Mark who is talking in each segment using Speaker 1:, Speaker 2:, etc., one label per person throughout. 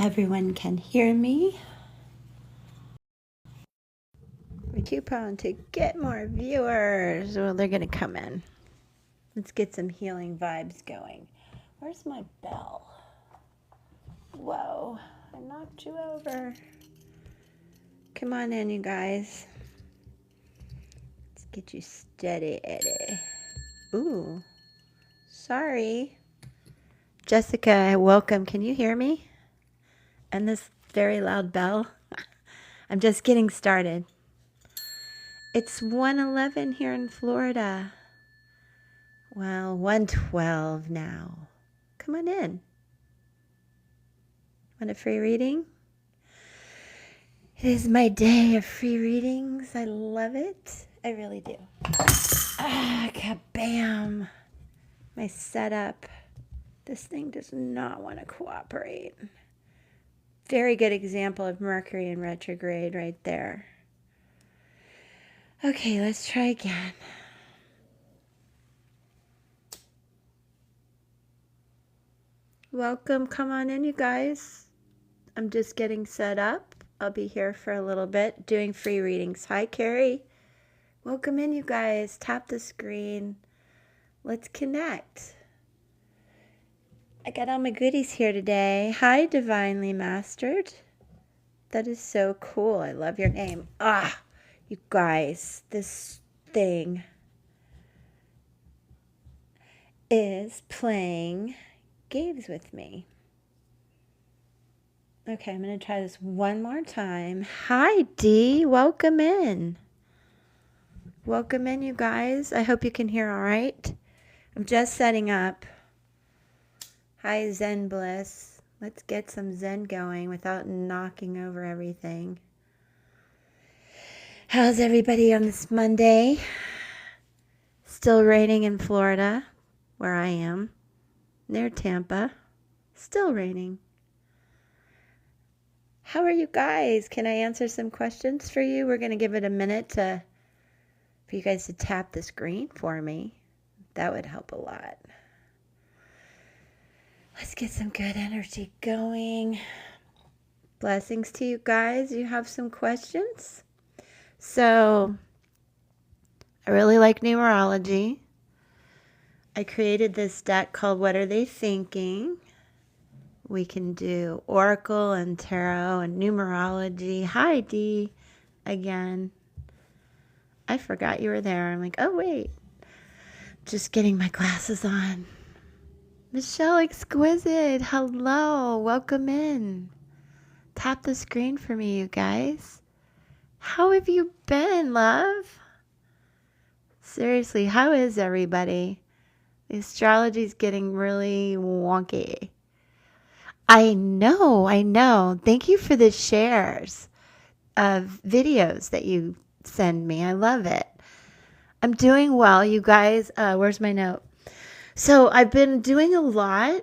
Speaker 1: everyone can hear me. A coupon to get more viewers. Well, they're going to come in. Let's get some healing vibes going. Where's my bell? Whoa, I knocked you over. Come on in, you guys. Let's get you steady, Eddie. Ooh, sorry. Jessica, welcome. Can you hear me? And this very loud bell? I'm just getting started. It's 1:11 here in Florida. Well, 1:12 now. Come on in. Want a free reading? It is my day of free readings. I love it. I really do. Kabam. My setup. This thing does not want to cooperate. Very good example of Mercury in retrograde right there. Okay, let's try again. Welcome. Come on in, you guys. I'm just getting set up. I'll be here for a little bit doing free readings. Hi, Carrie. Welcome in, you guys. Tap the screen. Let's connect. I got all my goodies here today. Hi, Divinely Mastered. That is so cool. I love your name. You guys, this thing is playing games with me. Okay, I'm going to try this one more time. Hi, Dee. Welcome in. Welcome in, you guys. I hope you can hear all right. I'm just setting up. Hi, Zen Bliss. Let's get some Zen going without knocking over everything. How's everybody on this Monday? Still raining in Florida, where I am, near Tampa. Still raining. How are you guys? Can I answer some questions for you? We're going to give it a minute for you guys to tap the screen for me. That would help a lot. Let's get some good energy going. Blessings to you guys. You have some questions? So, I really like numerology. I created this deck called What Are They Thinking? We can do Oracle and Tarot and numerology. Hi, Dee. Again. I forgot you were there. I'm like, oh, wait. Just getting my glasses on. Michelle Exquisite. Hello. Welcome in. Tap the screen for me, you guys. How have you been, love? Seriously, how is everybody? The astrology's getting really wonky. I know. Thank you for the shares of videos that you send me. I love it. I'm doing well, you guys. Where's my note? So I've been doing a lot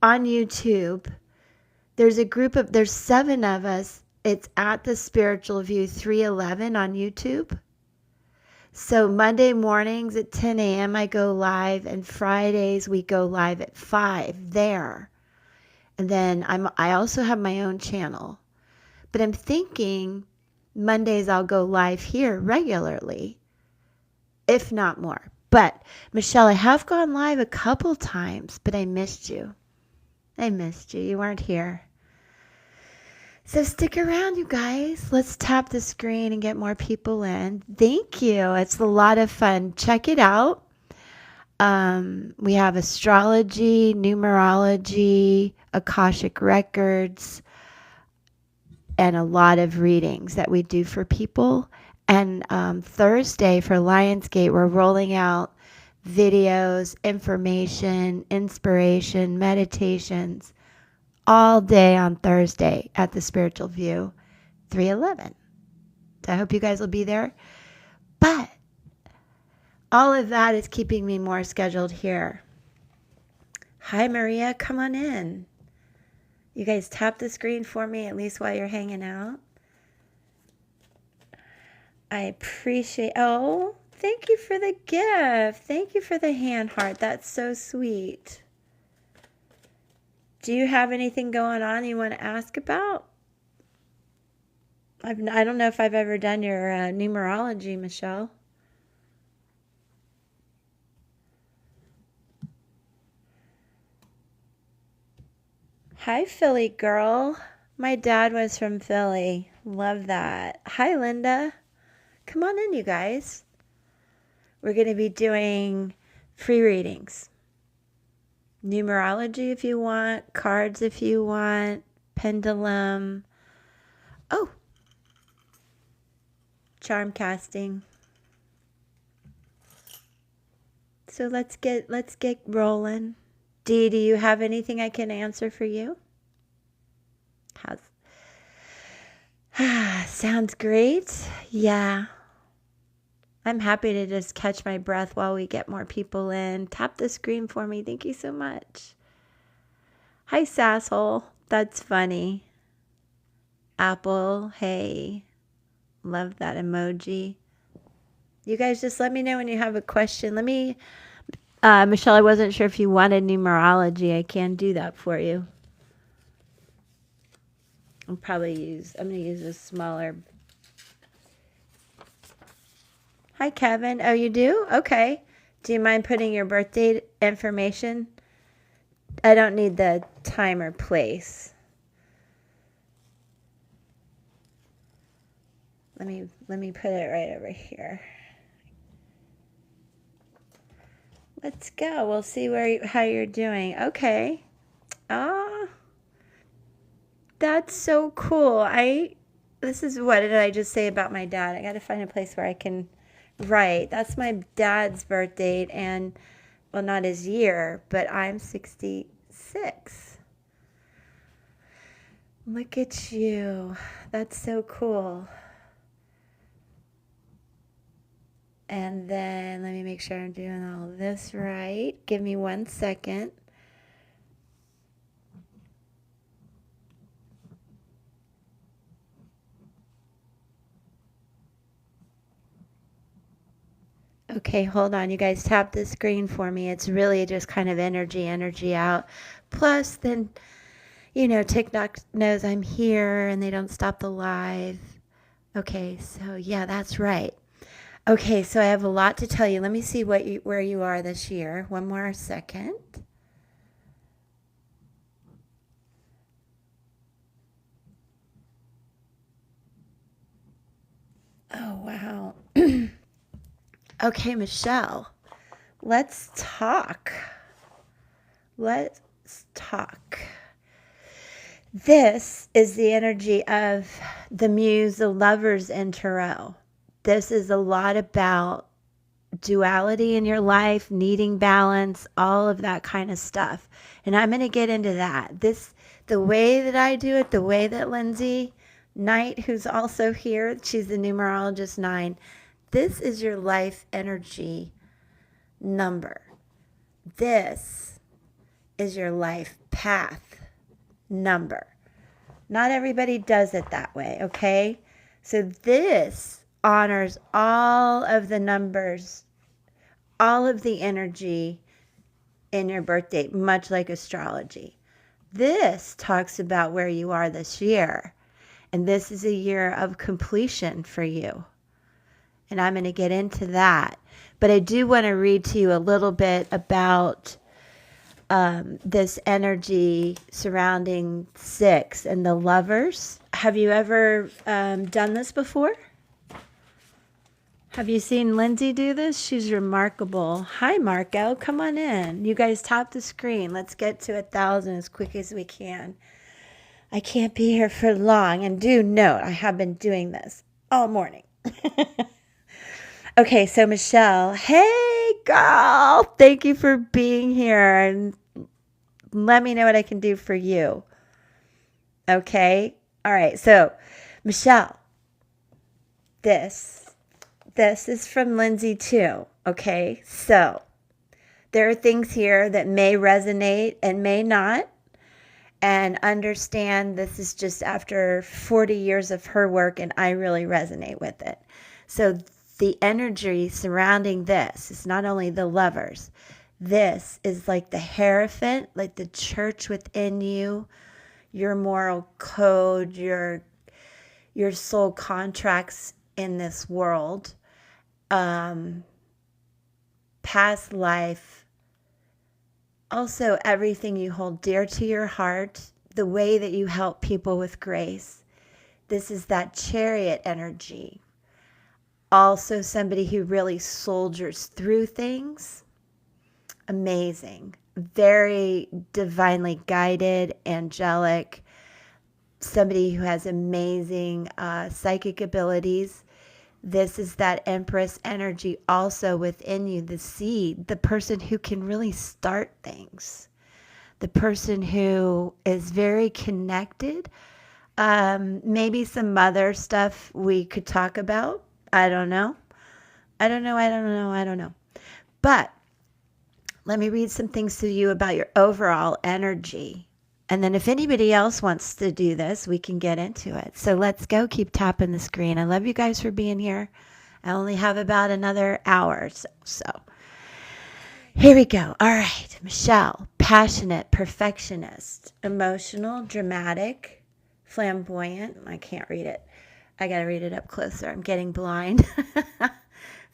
Speaker 1: on YouTube. There's 7 of us. It's at the Spiritual View 311 on YouTube. So Monday mornings at 10 a.m. I go live, and Fridays we go live at 5 there. And then I also have my own channel. But I'm thinking Mondays I'll go live here regularly, if not more. But Michelle, I have gone live a couple times, but I missed you. You weren't here. So stick around, you guys. Let's tap the screen and get more people in. Thank you. It's a lot of fun. Check it out. We have astrology, numerology, akashic records, and a lot of readings that we do for people. And Thursday for Lionsgate, we're rolling out videos, information, inspiration, meditations, all day on Thursday at the Spiritual View 311. So I hope you guys will be there. But all of that is keeping me more scheduled here. Hi, Maria. Come on in. You guys tap the screen for me, at least while you're hanging out. I appreciate... Oh, thank you for the gift. Thank you for the hand heart. That's so sweet. Do you have anything going on you want to ask about? I don't know if I've ever done your numerology, Michelle. Hi, Philly girl. My dad was from Philly. Love that. Hi, Linda. Come on in, you guys. We're going to be doing free readings. Numerology if you want, cards if you want, pendulum. Oh, charm casting. So let's get rolling. Dee, do you have anything I can answer for you? Sounds great. Yeah. I'm happy to just catch my breath while we get more people in. Tap the screen for me. Thank you so much. Hi, Sasshole. That's funny. Apple, hey. Love that emoji. You guys just let me know when you have a question. Michelle, I wasn't sure if you wanted numerology. I can do that for you. I'm going to use a smaller. Hi, Kevin. Oh, you do? Okay. Do you mind putting your birthday information? I don't need the time or place. Let me put it right over here. Let's go. We'll see how you're doing. Okay. That's so cool. This is what did I just say about my dad? I got to find a place where I can write. That's my dad's birth date, and well, not his year, but I'm 66. Look at you. That's so cool. And then let me make sure I'm doing all of this right. Give me 1 second. Okay, hold on. You guys tap the screen for me. It's really just kind of energy out. Plus, then, TikTok knows I'm here and they don't stop the live. Okay, so yeah, that's right. Okay, so I have a lot to tell you. Let me see where you are this year. 1 more second. Oh, wow. Okay, Michelle, let's talk. This is the energy of the muse, the lovers in tarot. This is a lot about duality in your life, needing balance, all of that kind of stuff. And I'm going to get into that. The way that I do it, the way that Lindsay Knight, who's also here, she's the numerologist 9. This is your life energy number. This is your life path number. Not everybody does it that way, okay? So this honors all of the numbers, all of the energy in your birth date, much like astrology. This talks about where you are this year. And this is a year of completion for you. And I'm going to get into that. But I do want to read to you a little bit about this energy surrounding 6 and the lovers. Have you ever done this before? Have you seen Lindsay do this? She's remarkable. Hi, Marco. Come on in. You guys tap the screen. Let's get to 1,000 as quick as we can. I can't be here for long. And do note, I have been doing this all morning. Okay, so Michelle, hey, girl. Thank you for being here. And let me know what I can do for you. Okay? All right, so Michelle, this is from Lindsay too. Okay? So there are things here that may resonate and may not. And understand this is just after 40 years of her work, and I really resonate with it. So the energy surrounding this is not only the lovers. This is like the Hierophant, like the church within you, your moral code, your soul contracts in this world, past life, also everything you hold dear to your heart, the way that you help people with grace. This is that Chariot energy. Also somebody who really soldiers through things. Amazing. Very divinely guided, angelic. Somebody who has amazing psychic abilities. This is that Empress energy also within you, the seed, the person who can really start things, the person who is very connected. Maybe some other stuff we could talk about. I don't know. But let me read some things to you about your overall energy. And then if anybody else wants to do this, we can get into it. So let's go. Keep tapping the screen. I love you guys for being here. I only have about another hour or so. So here we go. All right. Michelle, passionate, perfectionist, emotional, dramatic, flamboyant. I can't read it. I got to read it up closer. I'm getting blind.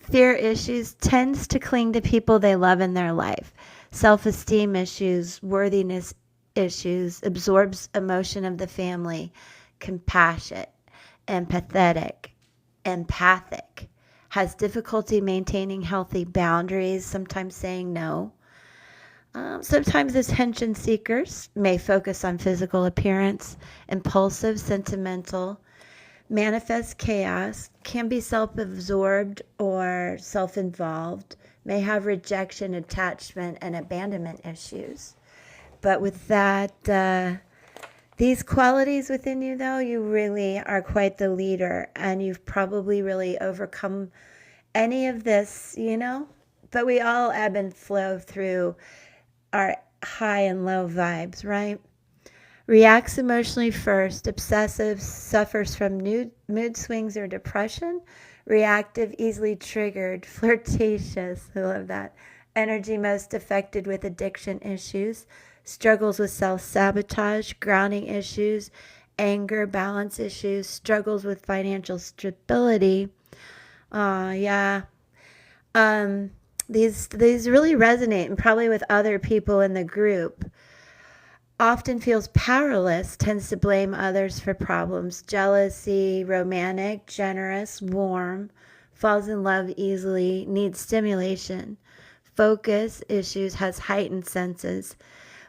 Speaker 1: Fear issues, tends to cling to people they love in their life. Self-esteem issues, worthiness issues, absorbs emotion of the family, compassionate, empathetic, empathic, has difficulty maintaining healthy boundaries, sometimes saying no. Sometimes attention seekers may focus on physical appearance, impulsive, sentimental, manifest chaos, can be self-absorbed or self-involved, may have rejection, attachment, and abandonment issues. But with that, these qualities within you, though, you really are quite the leader, and you've probably really overcome any of this, But we all ebb and flow through our high and low vibes, right? Reacts emotionally first, obsessive, suffers from mood swings or depression, reactive, easily triggered, flirtatious, I love that, energy most affected with addiction issues, struggles with self-sabotage, grounding issues, anger, balance issues, struggles with financial stability. Yeah. These really resonate, and probably with other people in the group. Often feels powerless, tends to blame others for problems, jealousy, romantic, generous, warm, falls in love easily, needs stimulation, focus issues, has heightened senses,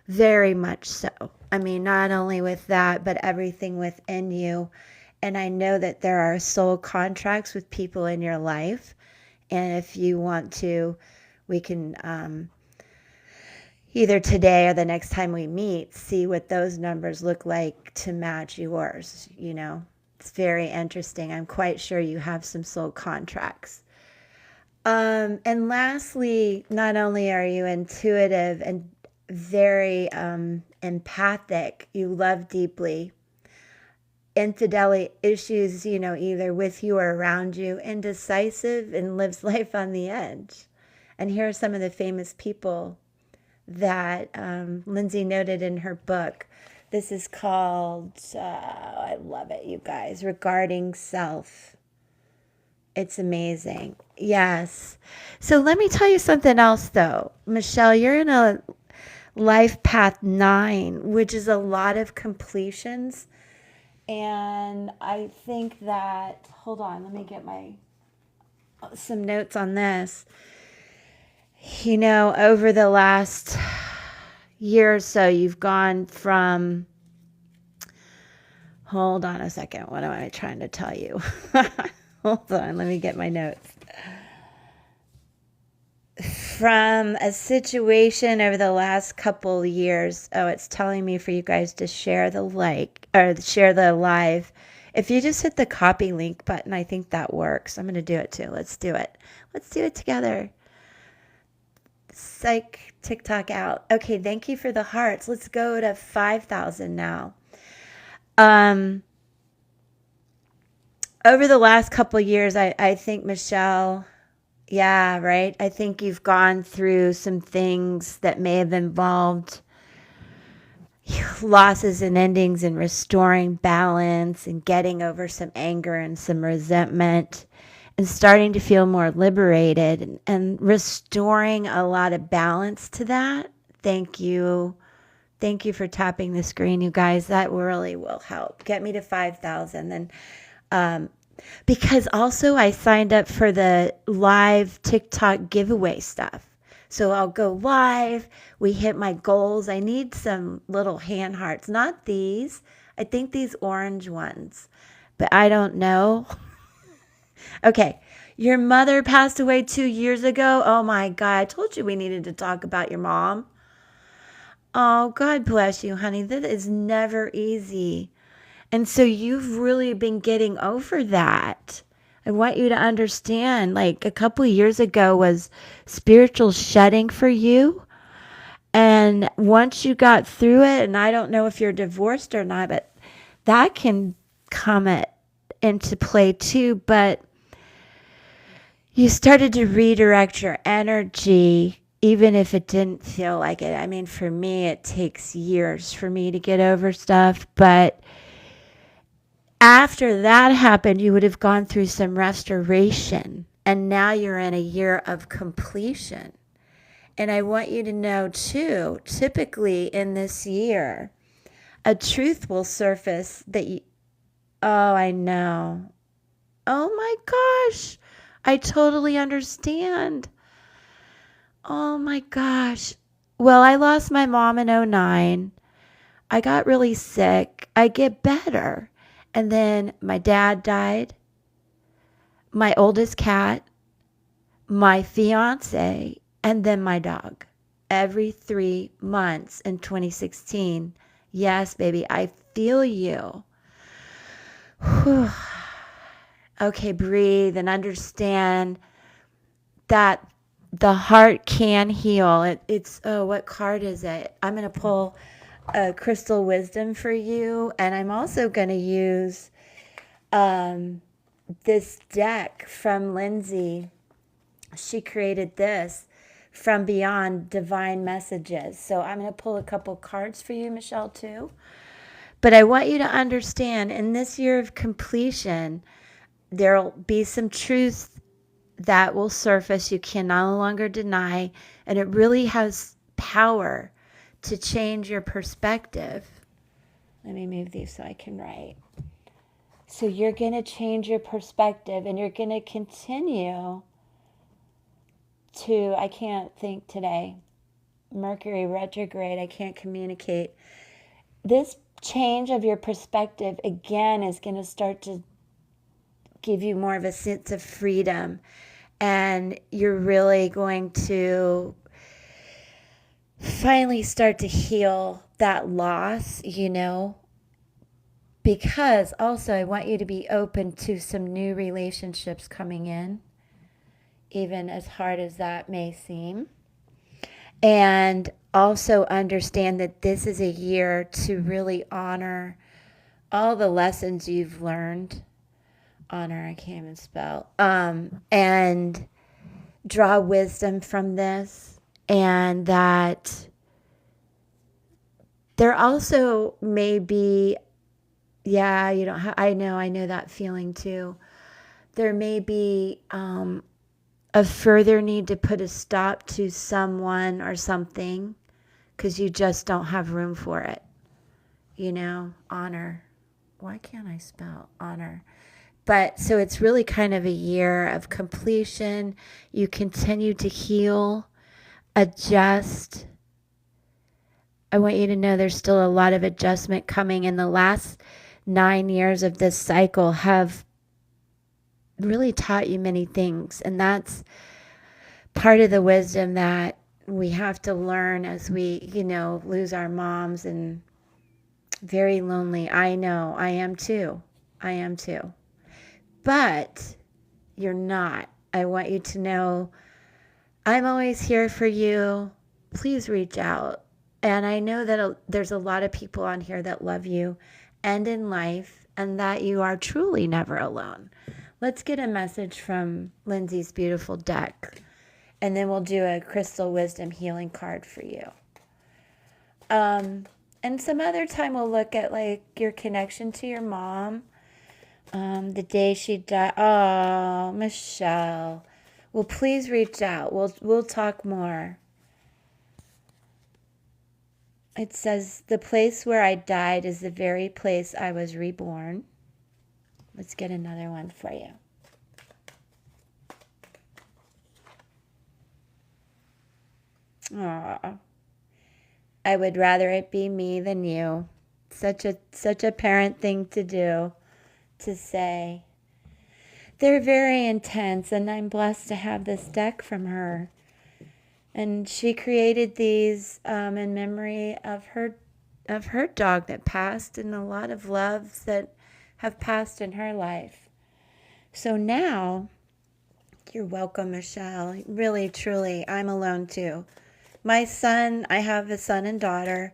Speaker 1: very much so. I mean, not only with that, but everything within you. And I know that there are soul contracts with people in your life. And if you want to, we can either today or the next time we meet, see what those numbers look like to match yours. It's very interesting. I'm quite sure you have some soul contracts. And lastly, not only are you intuitive and very empathic, you love deeply. Infidelity issues, either with you or around you, indecisive, and lives life on the edge. And here are some of the famous people that Lindsay noted in her book. This is called, I love it, you guys, Regarding Self. It's amazing. Yes. So let me tell you something else, though. Michelle, you're in a life path 9, which is a lot of completions. And I think that, hold on, let me get some notes on this. Over the last year or so, you've gone from, hold on a second, what am I trying to tell you? Hold on, let me get my notes. From a situation over the last couple years, it's telling me for you guys to share share the live. If you just hit the copy link button, I think that works. I'm going to do it too. Let's do it. Let's do it together. Psych TikTok out. Okay, thank you for the hearts. Let's go to 5,000 now. Over the last couple years, I think, Michelle, Yeah, right. I think you've gone through some things that may have involved losses and endings and restoring balance and getting over some anger and some resentment and starting to feel more liberated and restoring a lot of balance to that. Thank you. Thank you for tapping the screen, you guys. That really will help. Get me to 5,000. And because also I signed up for the live TikTok giveaway stuff. So I'll go live. We hit my goals. I need some little hand hearts, not these. I think these orange ones, but I don't know. Okay. Your mother passed away 2 years ago. Oh my God. I told you we needed to talk about your mom. Oh, God bless you, honey. That is never easy. And so you've really been getting over that. I want you to understand, like a couple of years ago was spiritual shedding for you. And once you got through it, and I don't know if you're divorced or not, but that can come into play too. But you started to redirect your energy, even if it didn't feel like it. I mean, for me, it takes years for me to get over stuff, but after that happened, you would have gone through some restoration, and now you're in a year of completion. And I want you to know, too, typically in this year, a truth will surface that you, oh, I know. Oh my gosh, I totally understand. Oh my gosh. Well, I lost my mom in '09. I got really sick. I get better. And then my dad died, my oldest cat, my fiance, and then my dog. Every 3 months in 2016. Yes, baby, I feel you. Whew. Okay, breathe and understand that the heart can heal. It's, oh, what card is it? I'm going to pull crystal wisdom for you, and I'm also going to use this deck from Lindsay. She created this from Beyond Divine Messages. So I'm going to pull a couple cards for you, Michelle, too. But I want you to understand, in this year of completion, there'll be some truths that will surface you can no longer deny, and it really has power to change your perspective. Let me move these so I can write. So you're going to change your perspective, and you're going to continue to, I can't think today, Mercury retrograde, I can't communicate. This change of your perspective, again, is going to start to give you more of a sense of freedom, and you're really going to finally start to heal that loss, because also I want you to be open to some new relationships coming in, even as hard as that may seem. And also understand that this is a year to really honor all the lessons you've learned. Honor, I can't even spell. And draw wisdom from this. And that there also may be, yeah, you don't have, I know that feeling too. There may be a further need to put a stop to someone or something because you just don't have room for it. Honor. Why can't I spell honor? But so it's really kind of a year of completion. You continue to heal, adjust. I want you to know there's still a lot of adjustment coming. In the last 9 years of this cycle have really taught you many things. And that's part of the wisdom that we have to learn as we, lose our moms, and very lonely. I know, I am too. But you're not. I want you to know I'm always here for you. Please reach out. And I know that there's a lot of people on here that love you and in life, and that you are truly never alone. Let's get a message from Lindsay's beautiful deck, and then we'll do a crystal wisdom healing card for you. And some other time we'll look at like your connection to your mom. The day she died. Oh, Michelle. Well, please reach out. We'll talk more. It says, the place where I died is the very place I was reborn. Let's get another one for you. Aw. I would rather it be me than you. Such a parent thing to do, to say. They're very intense, and I'm blessed to have this deck from her. And she created these in memory of her dog that passed, and a lot of loves that have passed in her life. So now, you're welcome, Michelle. Really, truly, I'm alone too. My son, I have a son and daughter.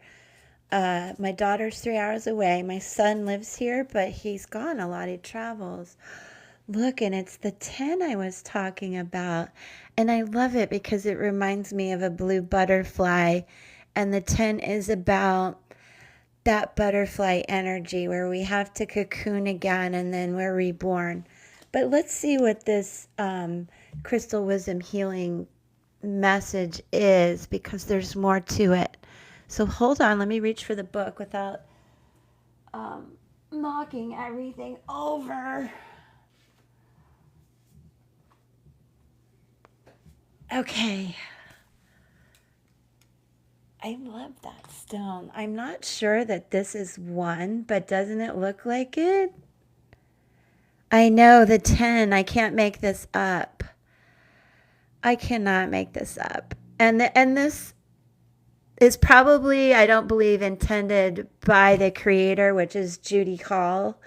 Speaker 1: My daughter's 3 hours away. My son lives here, but he's gone a lot. He travels. Look, and it's the 10 I was talking about. And I love it because it reminds me of a blue butterfly. And the 10 is about that butterfly energy where we have to cocoon again and then we're reborn. But let's see what this crystal wisdom healing message is, because there's more to it. So hold on, let me reach for the book without knocking everything over. Okay. I love that stone. I'm not sure that this is one, but doesn't it look like it? I know, the 10. I can't make this up. I cannot make this up. And this is probably, I don't believe, intended by the creator, which is Judy Hall.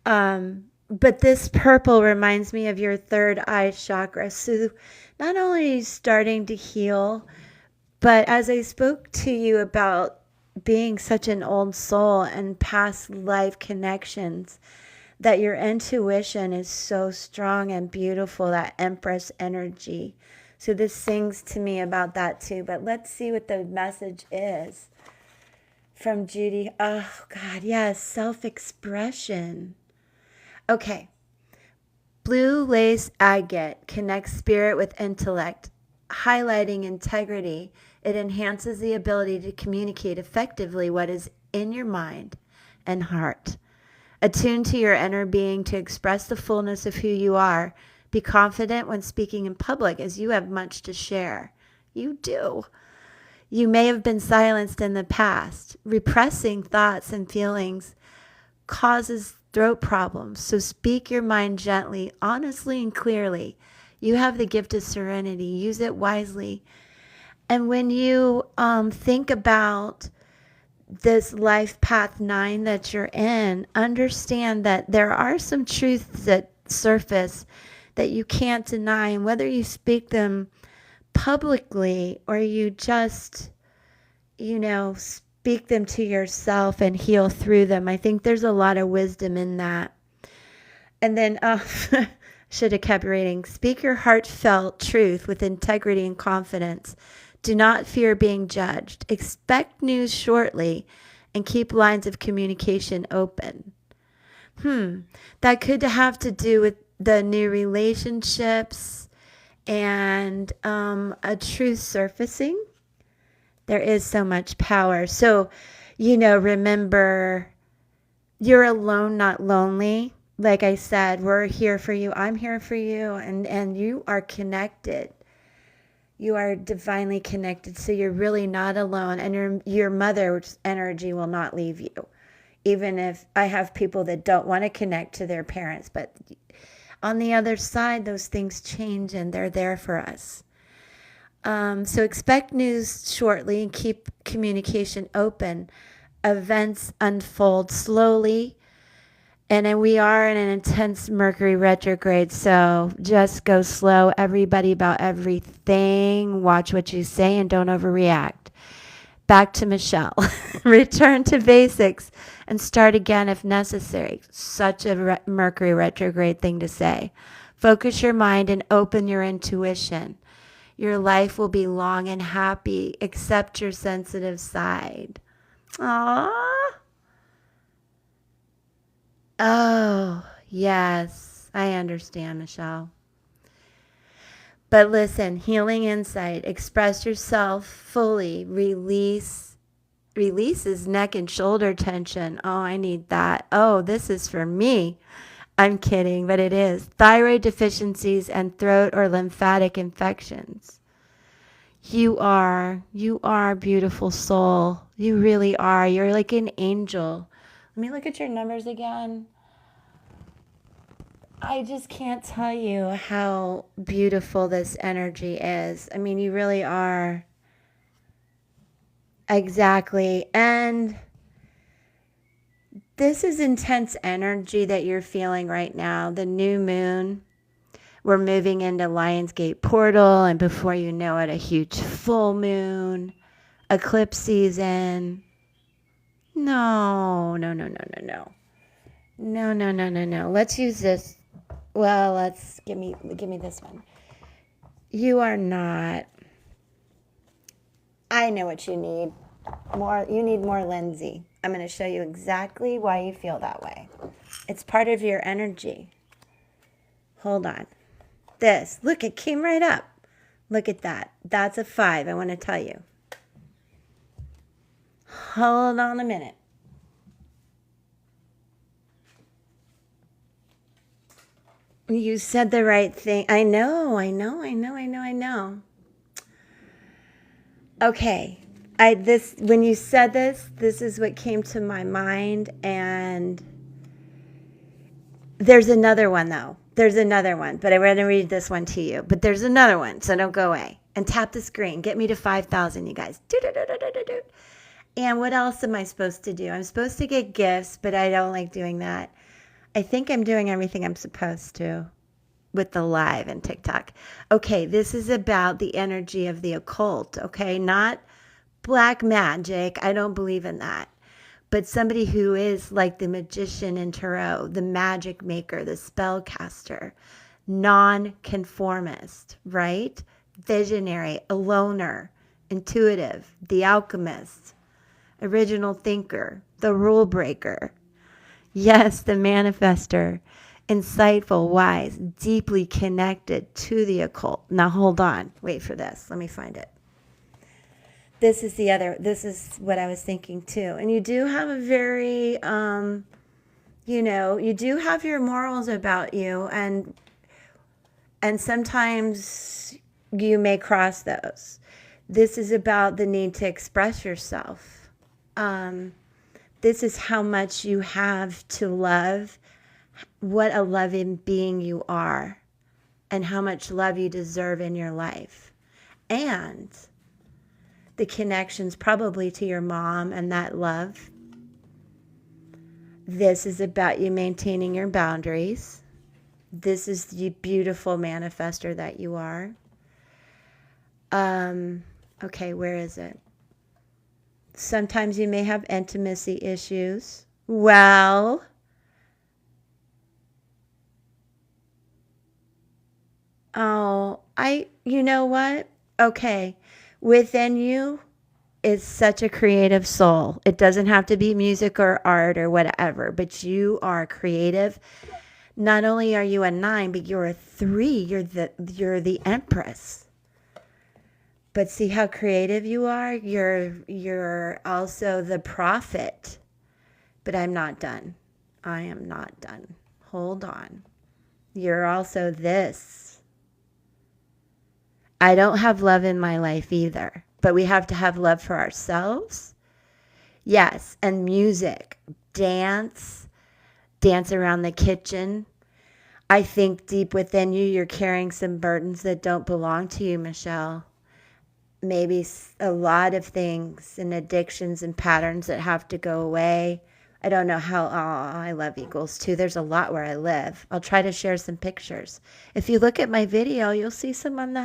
Speaker 1: But this purple reminds me of your third eye chakra. So not only starting to heal, but as I spoke to you about being such an old soul and past life connections, that your intuition is so strong and beautiful, that Empress energy. So this sings to me about that too. But let's see what the message is from Judy. Oh, God, yes, self-expression. Okay. Blue lace agate connects spirit with intellect, highlighting integrity. It enhances the ability to communicate effectively what is in your mind and heart. Attune to your inner being to express the fullness of who you are. Be confident when speaking in public, as you have much to share. You do. You may have been silenced in the past. Repressing thoughts and feelings causes throat problems. So speak your mind gently, honestly, and clearly. You have the gift of serenity. Use it wisely. And when you think about this life path 9 that you're in, understand that there are some truths that surface that you can't deny. And whether you speak them publicly or you just, speak them to yourself and heal through them, I think there's a lot of wisdom in that. And then, should have kept reading. Speak your heartfelt truth with integrity and confidence. Do not fear being judged. Expect news shortly and keep lines of communication open. That could have to do with the new relationships and a truth surfacing. There is so much power. So, remember, you're alone, not lonely. Like I said, we're here for you. I'm here for you. And you are connected. You are divinely connected. So you're really not alone. And your mother's energy will not leave you. Even if I have people that don't want to connect to their parents. But on the other side, those things change and they're there for us. So expect news shortly and keep communication open. Events unfold slowly. And then we are in an intense Mercury retrograde, so just go slow, everybody, about everything. Watch what you say and don't overreact. back to Michelle. Return to basics and start again if necessary. Such a Mercury retrograde thing to say. Focus your mind and open your intuition. Your life will be long and happy. Accept your sensitive side. Aww. Oh, yes. I understand, Michelle. But listen, healing insight. Express yourself fully. Releases neck and shoulder tension. Oh, I need that. Oh, this is for me. I'm kidding, but it is. Thyroid deficiencies and throat or lymphatic infections. You are beautiful soul. You really are. You're like an angel. Let me look at your numbers again. I just can't tell you how beautiful this energy is. I mean, you really are. Exactly. And this is intense energy that you're feeling right now. The new moon. We're moving into Lionsgate portal, and before you know it, a huge full moon, eclipse season. No. Let's use this. Well, give me this one. You are not. I know what you need. You need more Lindsay. I'm going to show you exactly why you feel that way. It's part of your energy. Hold on. Look, it came right up. Look at that. That's a 5, I want to tell you. Hold on a minute. You said the right thing. I know. Okay. When you said this is what came to my mind, and there's another one though. There's another one, but I'm going to read this one to you. But there's another one, so don't go away. And tap the screen. Get me to 5,000, you guys. And what else am I supposed to do? I'm supposed to get gifts, but I don't like doing that. I think I'm doing everything I'm supposed to with the live and TikTok. Okay, this is about the energy of the occult, okay? Not black magic. I don't believe in that. But somebody who is like the magician in tarot, the magic maker, the spellcaster, non-conformist, right? Visionary, a loner, intuitive, the alchemist, original thinker, the rule breaker. Yes, the manifester, insightful, wise, deeply connected to the occult. Now hold on. Wait for this. Let me find it. This is what I was thinking too. And you do have a very, you do have your morals about you, and sometimes you may cross those. This is about the need to express yourself. This is how much you have to love, what a loving being you are, and how much love you deserve in your life. And the connections probably to your mom and that love. This is about you maintaining your boundaries. This is the beautiful manifester that you are. Okay, where is it? Sometimes you may have intimacy issues. Well, you know what? Okay. Within you is such a creative soul. It doesn't have to be music or art or whatever, but you are creative. Not only are you a 9, but you're a 3. You're the empress. But see how creative you are? You're also the prophet. But I'm not done. I am not done. Hold on. You're also this. I don't have love in my life either, but we have to have love for ourselves. Yes, and music, dance around the kitchen. I think deep within you, you're carrying some burdens that don't belong to you, Michelle. Maybe a lot of things and addictions and patterns that have to go away. I don't know how. I love eagles too. There's a lot where I live. I'll try to share some pictures. If you look at my video, you'll see some on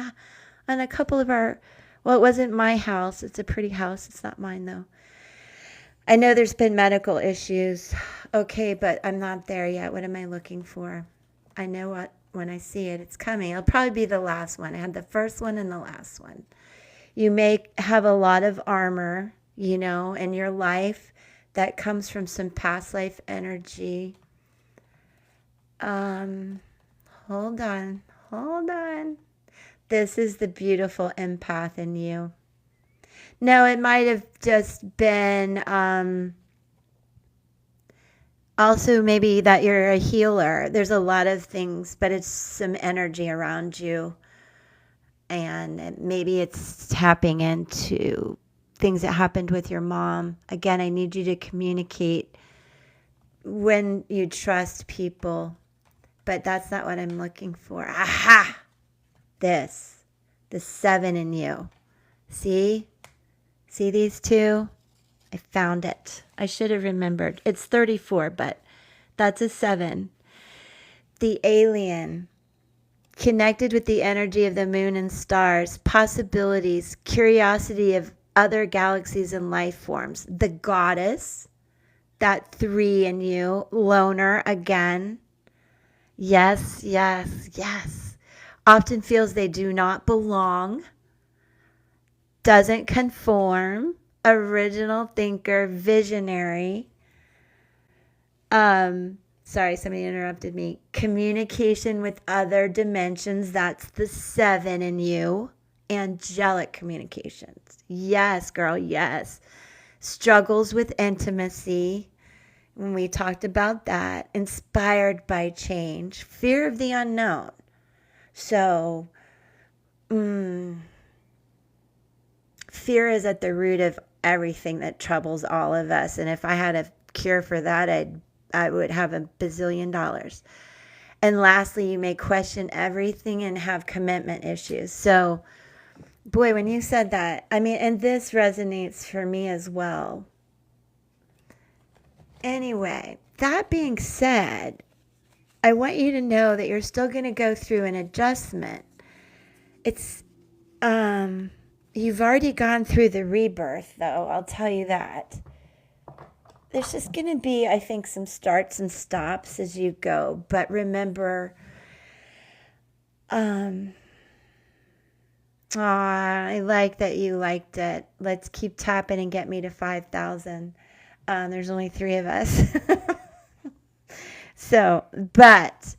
Speaker 1: a couple of our Well, it wasn't my house. It's a pretty house. It's not mine, though. I know there's been medical issues. Okay, but I'm not there yet. What am I looking for? I know what, when I see it, it's coming. It'll probably be the last one. I had the first one and the last one. You may have a lot of armor, in your life that comes from some past life energy. Hold on. This is the beautiful empath in you. No, it might have just been also maybe that you're a healer. There's a lot of things, but it's some energy around you. And maybe it's tapping into things that happened with your mom. Again, I need you to communicate when you trust people. But that's not what I'm looking for. Aha! The 7 in you. See? See these two? I found it. I should have remembered. It's 34, but that's a 7. The alien, connected with the energy of the moon and stars, possibilities, curiosity of other galaxies and life forms. The goddess, that 3 in you, loner again. Yes. Often feels they do not belong. Doesn't conform. Original thinker, visionary. Sorry, somebody interrupted me. Communication with other dimensions. That's the 7 in you. Angelic communications. Yes, girl, yes. Struggles with intimacy. When we talked about that. Inspired by change. Fear of the unknown. So, fear is at the root of everything that troubles all of us. And if I had a cure for that, I would have $1 bazillion. And lastly, you may question everything and have commitment issues. So, boy, when you said that, and this resonates for me as well. Anyway, that being said, I want you to know that you're still going to go through an adjustment. It's, you've already gone through the rebirth, though, I'll tell you that. There's just going to be, I think, some starts and stops as you go. But remember, I like that you liked it. Let's keep tapping and get me to 5,000. There's only 3 of us. So, but,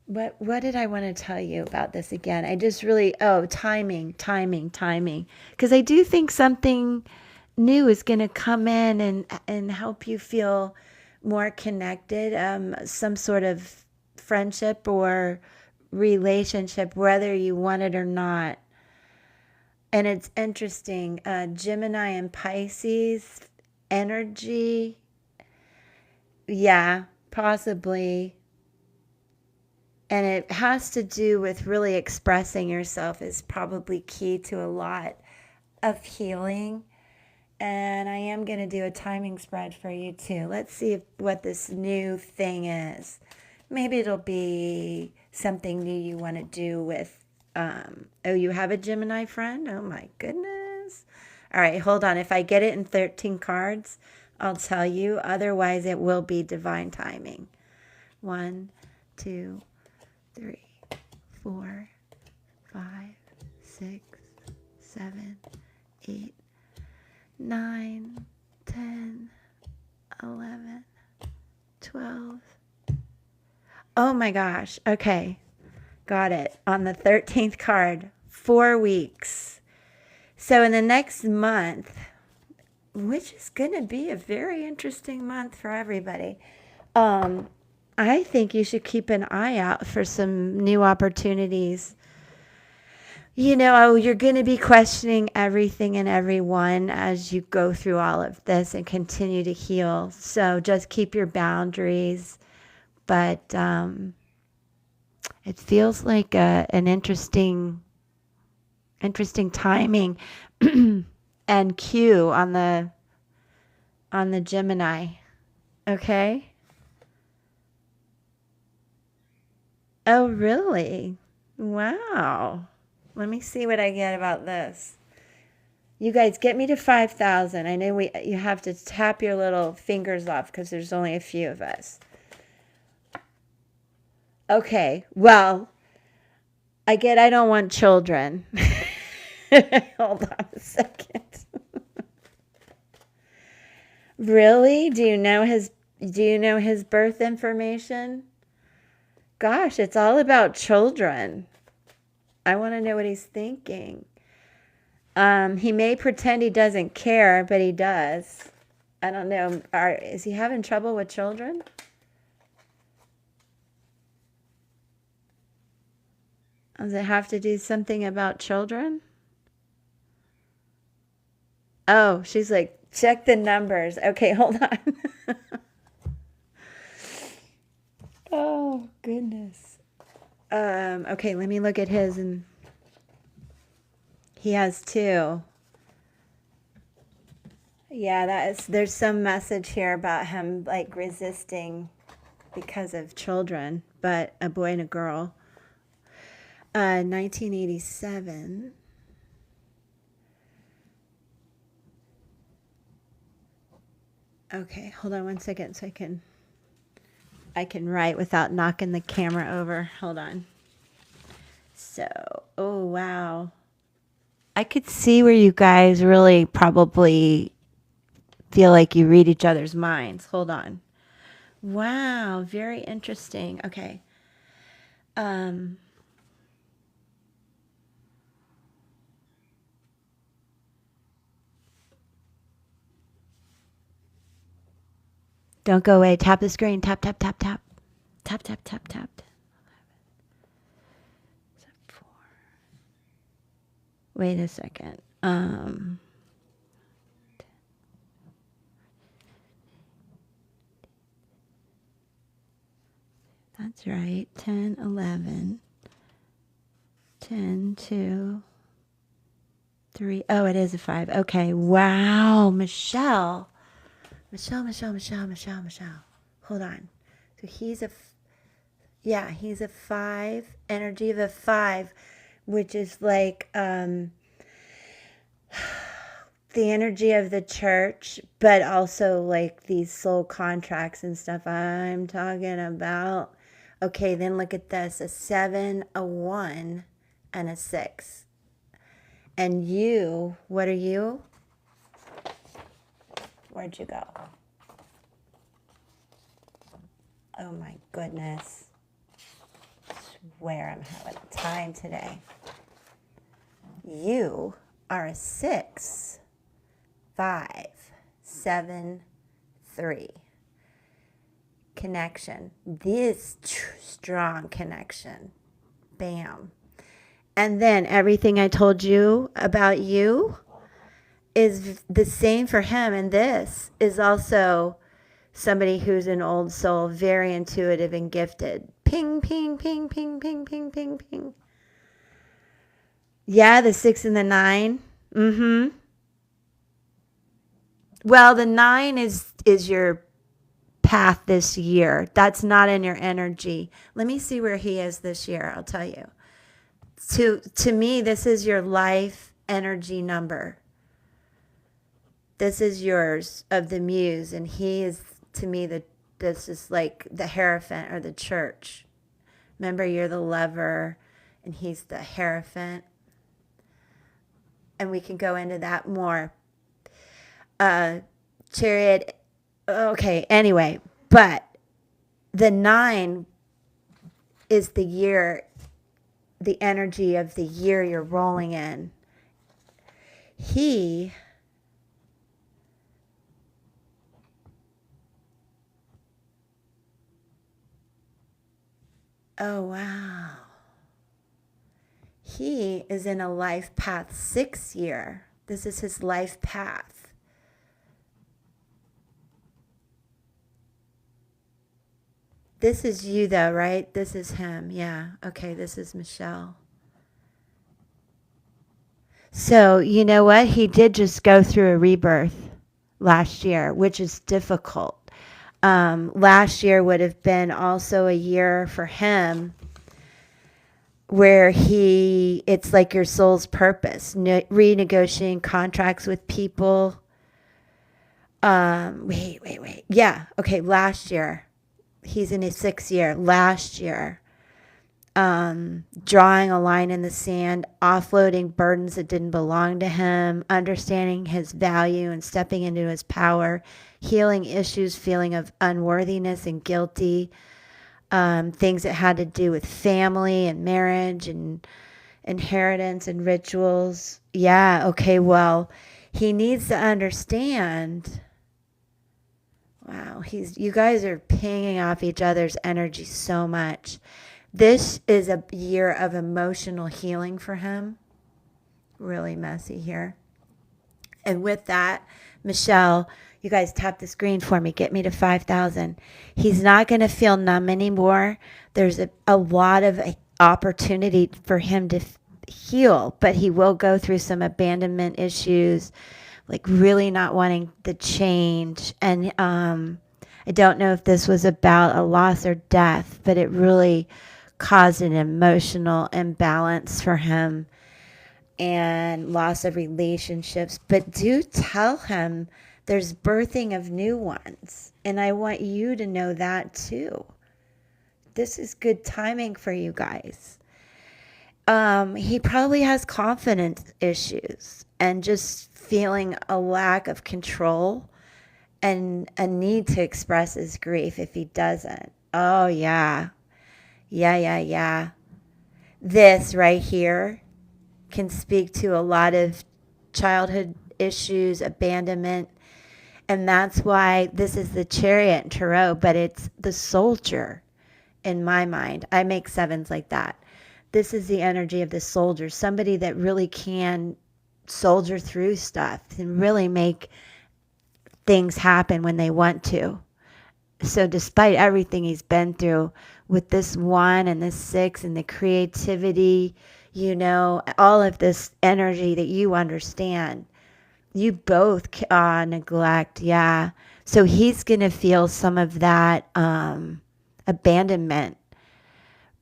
Speaker 1: what did I want to tell you about this again? I just really, timing. Because I do think something new is going to come in and help you feel more connected. Some sort of friendship or relationship, whether you want it or not. And it's interesting. Gemini and Pisces energy. Yeah, possibly. And it has to do with really expressing yourself is probably key to a lot of healing. And I am going to do a timing spread for you too. Let's see what this new thing is. Maybe it'll be something new you want to do with, you have a Gemini friend? Oh my goodness. All right, hold on. If I get it in 13 cards, I'll tell you. Otherwise, it will be divine timing. 1, 2, 3, 4, 5, 6, 7, 8, 9, 10, 11, 12. Oh my gosh. Okay. Got it. On the 13th card, 4 weeks. So in the next month, which is going to be a very interesting month for everybody, I think you should keep an eye out for some new opportunities. You're going to be questioning everything and everyone as you go through all of this and continue to heal. So just keep your boundaries. But it feels like an interesting timing and cue on the Gemini. Okay? Oh, really? Wow. Let me see what I get about this. You guys, get me to 5,000. I know you have to tap your little fingers off because there's only a few of us. Okay, well, I don't want children. Hold on a second. Really? Do you know his birth information? Gosh, it's all about children. I want to know what he's thinking. He may pretend he doesn't care, but he does. I don't know. Is he having trouble with children? Does it have to do something about children? Oh, she's like, check the numbers. Okay, hold on. Oh, goodness. Okay, let me look at his. And he has 2. Yeah, there's some message here about him like resisting because of children, but a boy and a girl. 1987. Okay, hold on one second so I can write without knocking the camera over. Hold on. So, oh wow. I could see where you guys really probably feel like you read each other's minds. Hold on. Wow, very interesting. Okay. Don't go away. Tap the screen. Tap, tap, tap, tap. Tap, tap, tap, tap. 4. Wait a second. That's right. 10, 11. 10, 2, 3. Oh, it is a 5. Okay. Wow. Michelle. Hold on. So he's he's a 5, energy of a 5, which is like the energy of the church, but also like these soul contracts and stuff I'm talking about. Okay, then look at this, a 7, a 1, and a 6. And you, what are you? Where'd you go? Oh my goodness. I swear I'm having a time today. You are a 6, 5, 7, 3. Connection. This strong connection. Bam. And then everything I told you about you is the same for him. And this is also somebody who's an old soul, very intuitive and gifted. Ping, ping, ping, ping, ping, ping, ping, ping. Yeah, the 6 and the 9. Mm-hmm. Well, the 9 is your path this year. That's not in your energy. Let me see where he is this year. I'll tell you. To me, this is your life energy number. This is yours of the muse, and he is, to me, this is like the Hierophant or the church. Remember, you're the lover, and he's the Hierophant. And we can go into that more. Chariot. Okay, anyway, but the 9 is the year, the energy of the year you're rolling in. Oh, wow. He is in a life path 6 year. This is his life path. This is you, though, right? This is him. Yeah. Okay, this is Michelle. So, you know what? He did just go through a rebirth last year, which is difficult. Last year would have been also a year for him where it's like your soul's purpose, renegotiating contracts with people. Wait. Yeah. Okay. Last year, he's in his 6th year. Last year, drawing a line in the sand, offloading burdens that didn't belong to him, understanding his value and stepping into his power, healing issues, feeling of unworthiness and guilty, things that had to do with family and marriage and inheritance and rituals. Yeah, okay, well, he needs to understand. Wow, you guys are pinging off each other's energy so much. This is a year of emotional healing for him. Really messy here. And with that, Michelle, you guys tap the screen for me. Get me to 5,000. He's not going to feel numb anymore. There's a lot of opportunity for him to heal, but he will go through some abandonment issues, like really not wanting the change. And I don't know if this was about a loss or death, but it really caused an emotional imbalance for him and loss of relationships. But do tell him there's birthing of new ones. And I want you to know that too. This is good timing for you guys. He probably has confidence issues and just feeling a lack of control and a need to express his grief if he doesn't. Oh, yeah. Yeah. This right here can speak to a lot of childhood issues, abandonment, and that's why this is the Chariot in Tarot, but it's the soldier in my mind. I make 7s like that. This is the energy of the soldier, somebody that really can soldier through stuff and really make things happen when they want to. So despite everything he's been through with this 1 and this 6 and the creativity, all of this energy that you understand, you both neglect. Yeah. So he's going to feel some of that abandonment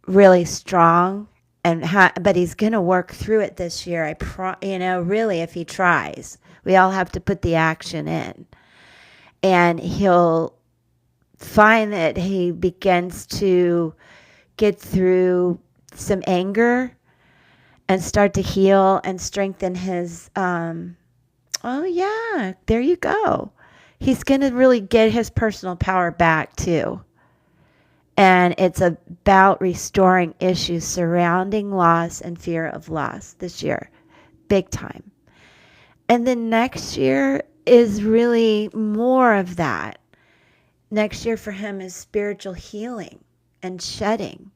Speaker 1: really strong. But he's going to work through it this year. Really, if he tries, we all have to put the action in, and he'll find that he begins to get through some anger and start to heal and strengthen his, oh yeah, there you go. He's going to really get his personal power back too. And it's about restoring issues surrounding loss and fear of loss this year. Big time. And then next year is really more of that. Next year for him is spiritual healing and shedding.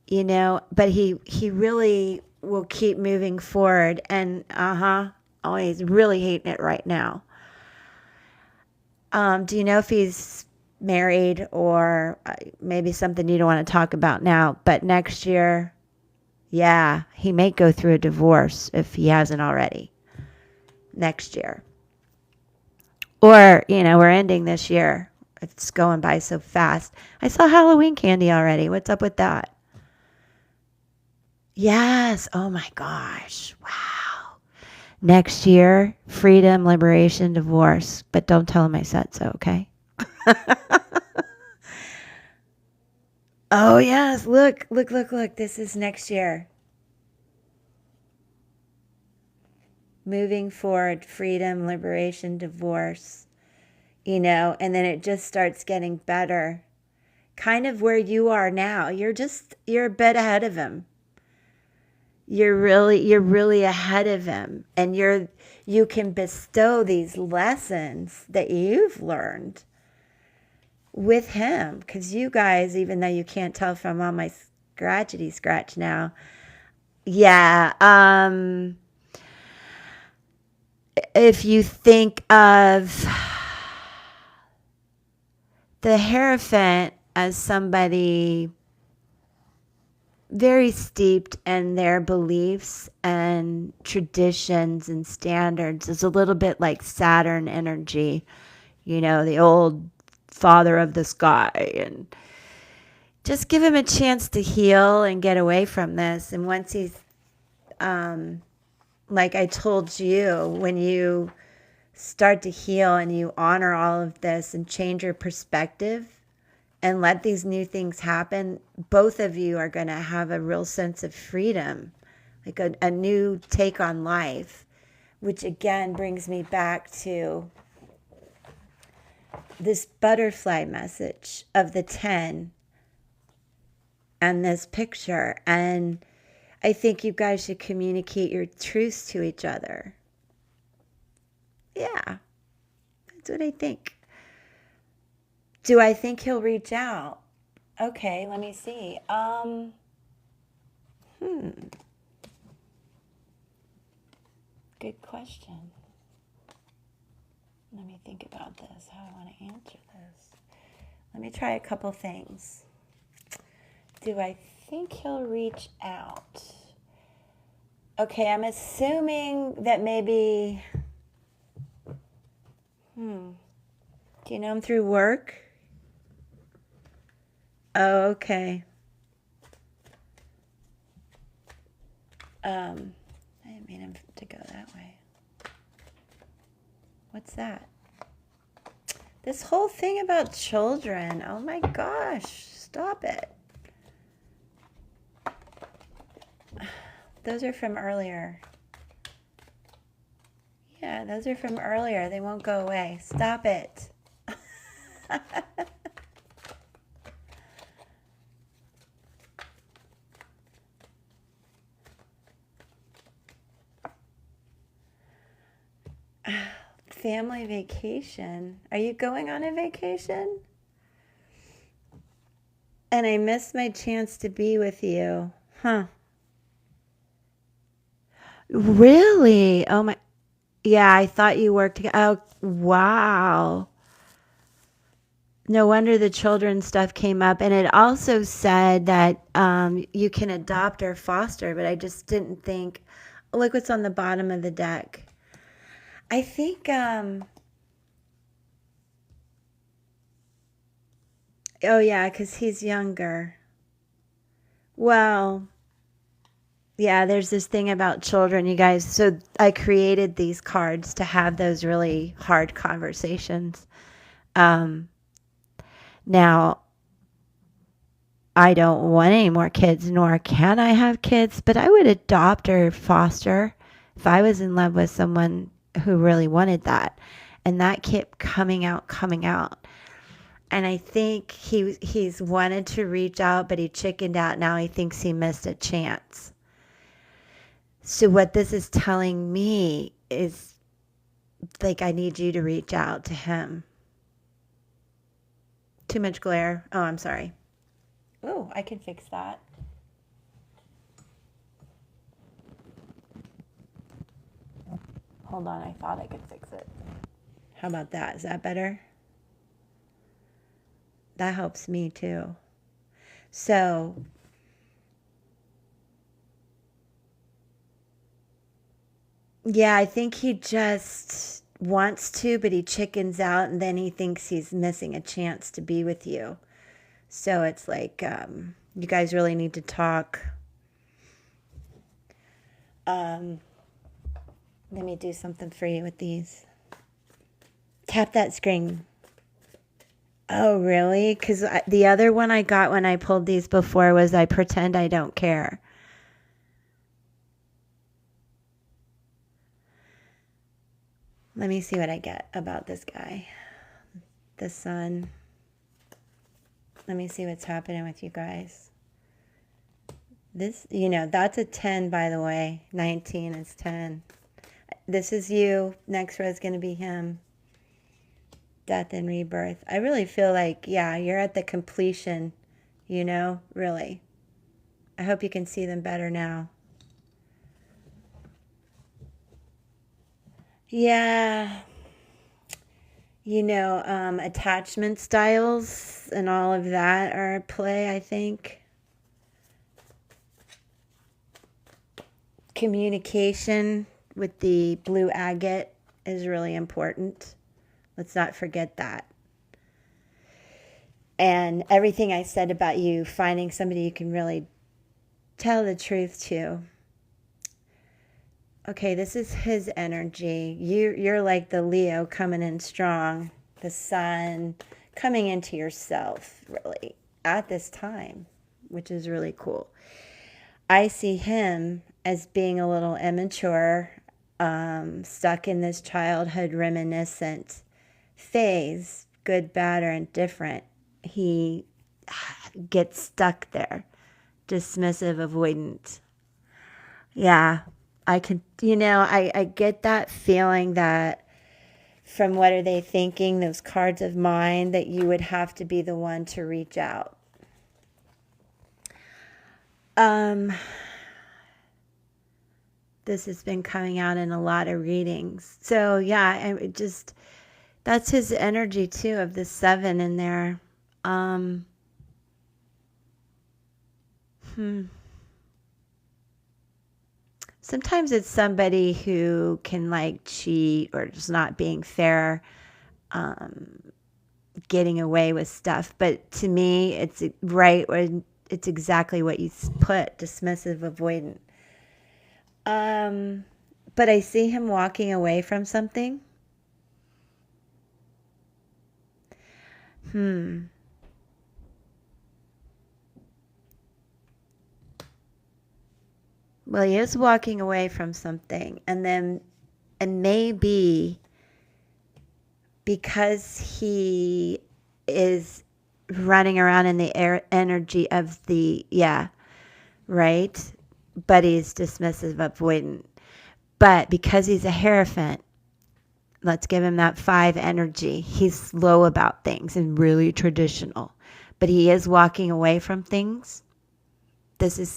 Speaker 1: But he really will keep moving forward. And oh, he's really hating it right now. Do you know if he's married or maybe something you don't want to talk about now? But next year, yeah, he may go through a divorce if he hasn't already. Next year. Or, we're ending this year. It's going by so fast. I saw Halloween candy already. What's up with that? Yes. Oh my gosh. Wow. Next year, freedom, liberation, divorce. But don't tell him I said so, okay? Oh, yes. Look. This is next year. Moving forward, freedom, liberation, divorce, and then it just starts getting better. Kind of where you are now. You're a bit ahead of him. You're really ahead of him. And you can bestow these lessons that you've learned with him, because you guys, even though you can't tell from all my scratchity scratch now, if you think of the Hierophant as somebody very steeped in their beliefs and traditions and standards, it's a little bit like Saturn energy, the old father of the sky, and just give him a chance to heal and get away from this. And once he's, like I told you, when you start to heal and you honor all of this and change your perspective and let these new things happen, both of you are going to have a real sense of freedom, like a new take on life, which again brings me back to this butterfly message of the 10 and this picture. And I think you guys should communicate your truths to each other. Yeah, that's what I think. Do I think he'll reach out? Okay, let me see. Good question. Let me think about this, how I want to answer this. Let me try a couple things. Do I think he'll reach out? Okay, I'm assuming that maybe, do you know him through work? Oh, okay. I didn't mean him to go that way. What's that? This whole thing about children. Oh my gosh, stop it. Those are from earlier. Yeah, those are from earlier. They won't go away. Stop it. Family vacation. Are you going on a vacation? And I missed my chance to be with you. Huh. Really? Oh my. Yeah, I thought you worked together. Oh, wow. No wonder the children's stuff came up. And it also said that you can adopt or foster, but I just didn't think. Look what's on the bottom of the deck. I think, oh yeah, because he's younger. Well, yeah, there's this thing about children, you guys. So I created these cards to have those really hard conversations. Now, I don't want any more kids, nor can I have kids, but I would adopt or foster if I was in love with someone who really wanted that. And that kept coming out, coming out. And I think he's wanted to reach out, but he chickened out. Now he thinks he missed a chance. So what this is telling me is, like, I need you to reach out to him. Too much glare. Oh, I'm sorry. Oh, I can fix that. Hold on, I thought I could fix it. How about that? Is that better? That helps me too. So, yeah, I think he just wants to, but he chickens out, and then he thinks he's missing a chance to be with you. So it's like, you guys really need to talk. Let me do something for you with these. Tap that screen. Oh, really? Because the other one I got when I pulled these before was I pretend I don't care. Let me see what I get about this guy. The sun. Let me see what's happening with you guys. This, that's a 10, by the way. 19 is 10. This is you. Next row is going to be him. Death and rebirth. I really feel like, yeah, you're at the completion, really. I hope you can see them better now. Yeah. Attachment styles and all of that are at play, I think. Communication with the blue agate is really important. Let's not forget that. And everything I said about you finding somebody you can really tell the truth to. Okay, this is his energy. You're like the Leo coming in strong, the sun coming into yourself, really, at this time, which is really cool. I see him as being a little immature, stuck in this childhood reminiscent phase, good, bad, or indifferent. He gets stuck there, dismissive, avoidant. Yeah, I can, I get that feeling that from what are they thinking, those cards of mine, that you would have to be the one to reach out. This has been coming out in a lot of readings. So yeah, that's his energy too, of the 7 in there. Sometimes it's somebody who can like cheat or just not being fair, getting away with stuff. But to me, it's right, or it's exactly what you put, dismissive, avoidant. But I see him walking away from something. Well, he is walking away from something, and maybe because he is running around in the energy of the, right? But he's dismissive, avoidant. But because he's a Hierophant, let's give him that 5 energy. He's slow about things and really traditional. But he is walking away from things.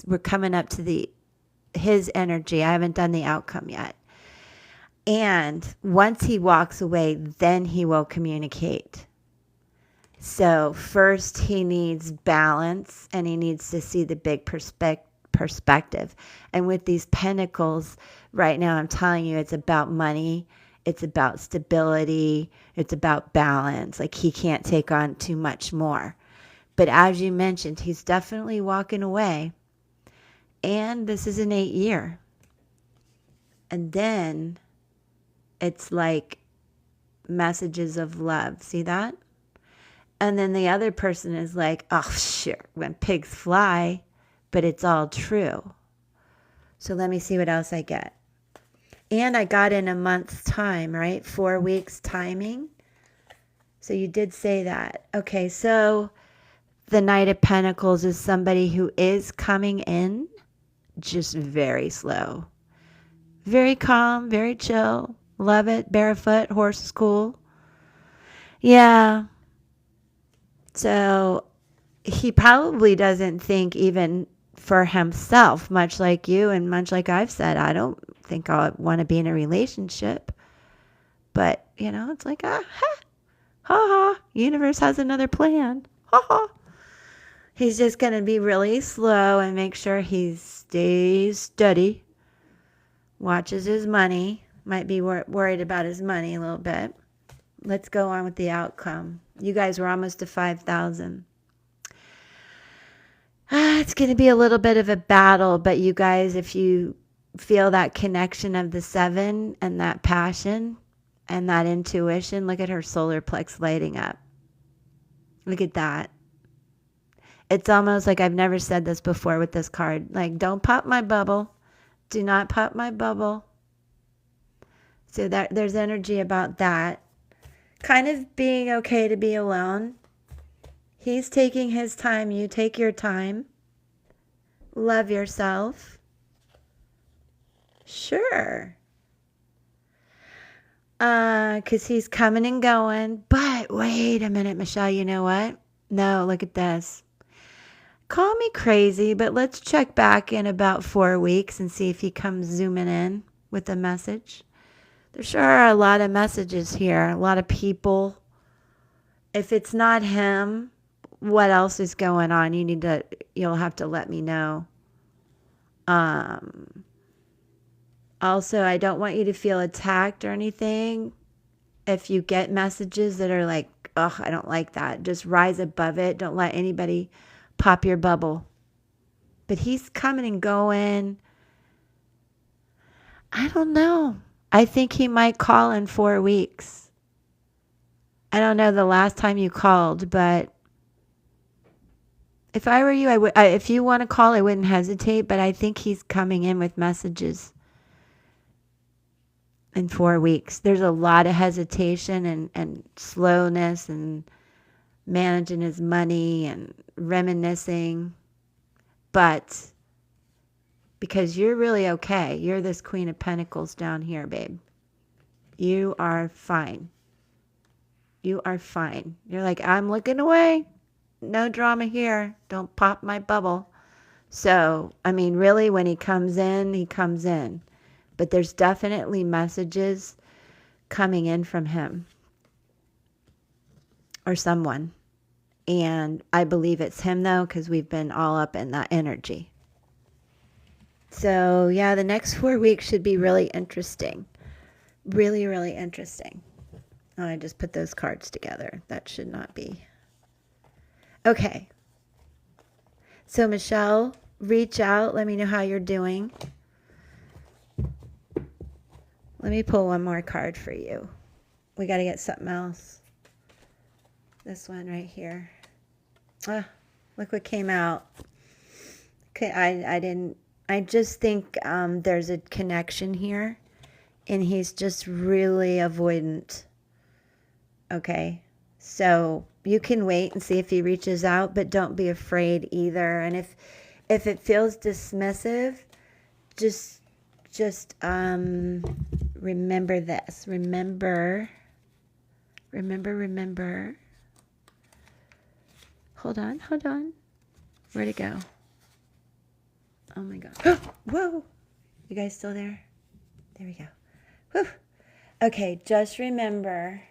Speaker 1: We're coming up to his energy. I haven't done the outcome yet. And once he walks away, then he will communicate. So first he needs balance, and he needs to see the big perspective. And with these pentacles right now, I'm telling you, it's about money. It's about stability. It's about balance. Like, he can't take on too much more. But as you mentioned, he's definitely walking away. And this is an 8-year. And then it's like messages of love. See that? And then the other person is like, oh, sure, when pigs fly, but it's all true. So let me see what else I get. And I got in a month's time, right? 4 weeks timing. So you did say that. Okay, so the Knight of Pentacles is somebody who is coming in, just very slow. Very calm, very chill. Love it. Barefoot, horse is cool. Yeah. So he probably doesn't think even for himself, much like you and much like I've said, I don't think I want to be in a relationship. But, it's like, ha ha, universe has another plan. Ha ha. He's just going to be really slow and make sure he stays steady, watches his money, might be worried about his money a little bit. Let's go on with the outcome. You guys were almost to 5,000. It's going to be a little bit of a battle, but you guys, if you feel that connection of the 7 and that passion and that intuition, look at her solar plex lighting up. Look at that. It's almost like I've never said this before with this card. Like, don't pop my bubble. Do not pop my bubble. So there's energy about that. Kind of being okay to be alone. He's taking his time. You take your time. Love yourself. Sure. Because he's coming and going. But wait a minute, Michelle. You know what? No, look at this. Call me crazy, but let's check back in about 4 weeks and see if he comes zooming in with a message. There sure are a lot of messages here, a lot of people. If it's not him, what else is going on? You'll have to let me know. Also, I don't want you to feel attacked or anything. If you get messages that are like ugh, I don't like that. Just rise above it. Don't let anybody pop your bubble. But he's coming and going. I don't know. I think he might call in 4 weeks. I don't know the last time you called, but if I were you, if you want to call, I wouldn't hesitate, but I think he's coming in with messages in 4 weeks. There's a lot of hesitation and slowness and managing his money and reminiscing. But because you're really okay. You're this Queen of Pentacles down here, babe. You are fine. You are fine. You're like, I'm looking away. No drama here. Don't pop my bubble. So, I mean, really, when he comes in, he comes in. But there's definitely messages coming in from him or someone. And I believe it's him, though, because we've been all up in that energy. So, yeah, the next 4 weeks should be really interesting. Really, really interesting. Oh, I just put those cards together. That should not be. Okay. So, Michelle, reach out. Let me know how you're doing. Let me pull one more card for you. We got to get something else. This one right here. Ah, look what came out. Okay, I just think there's a connection here, and he's just really avoidant. Okay, so you can wait and see if he reaches out, but don't be afraid either. And if it feels dismissive, just remember this. Remember. Hold on. Where'd it go? Oh my God. Whoa. You guys still there? There we go. Whew. Okay, just remember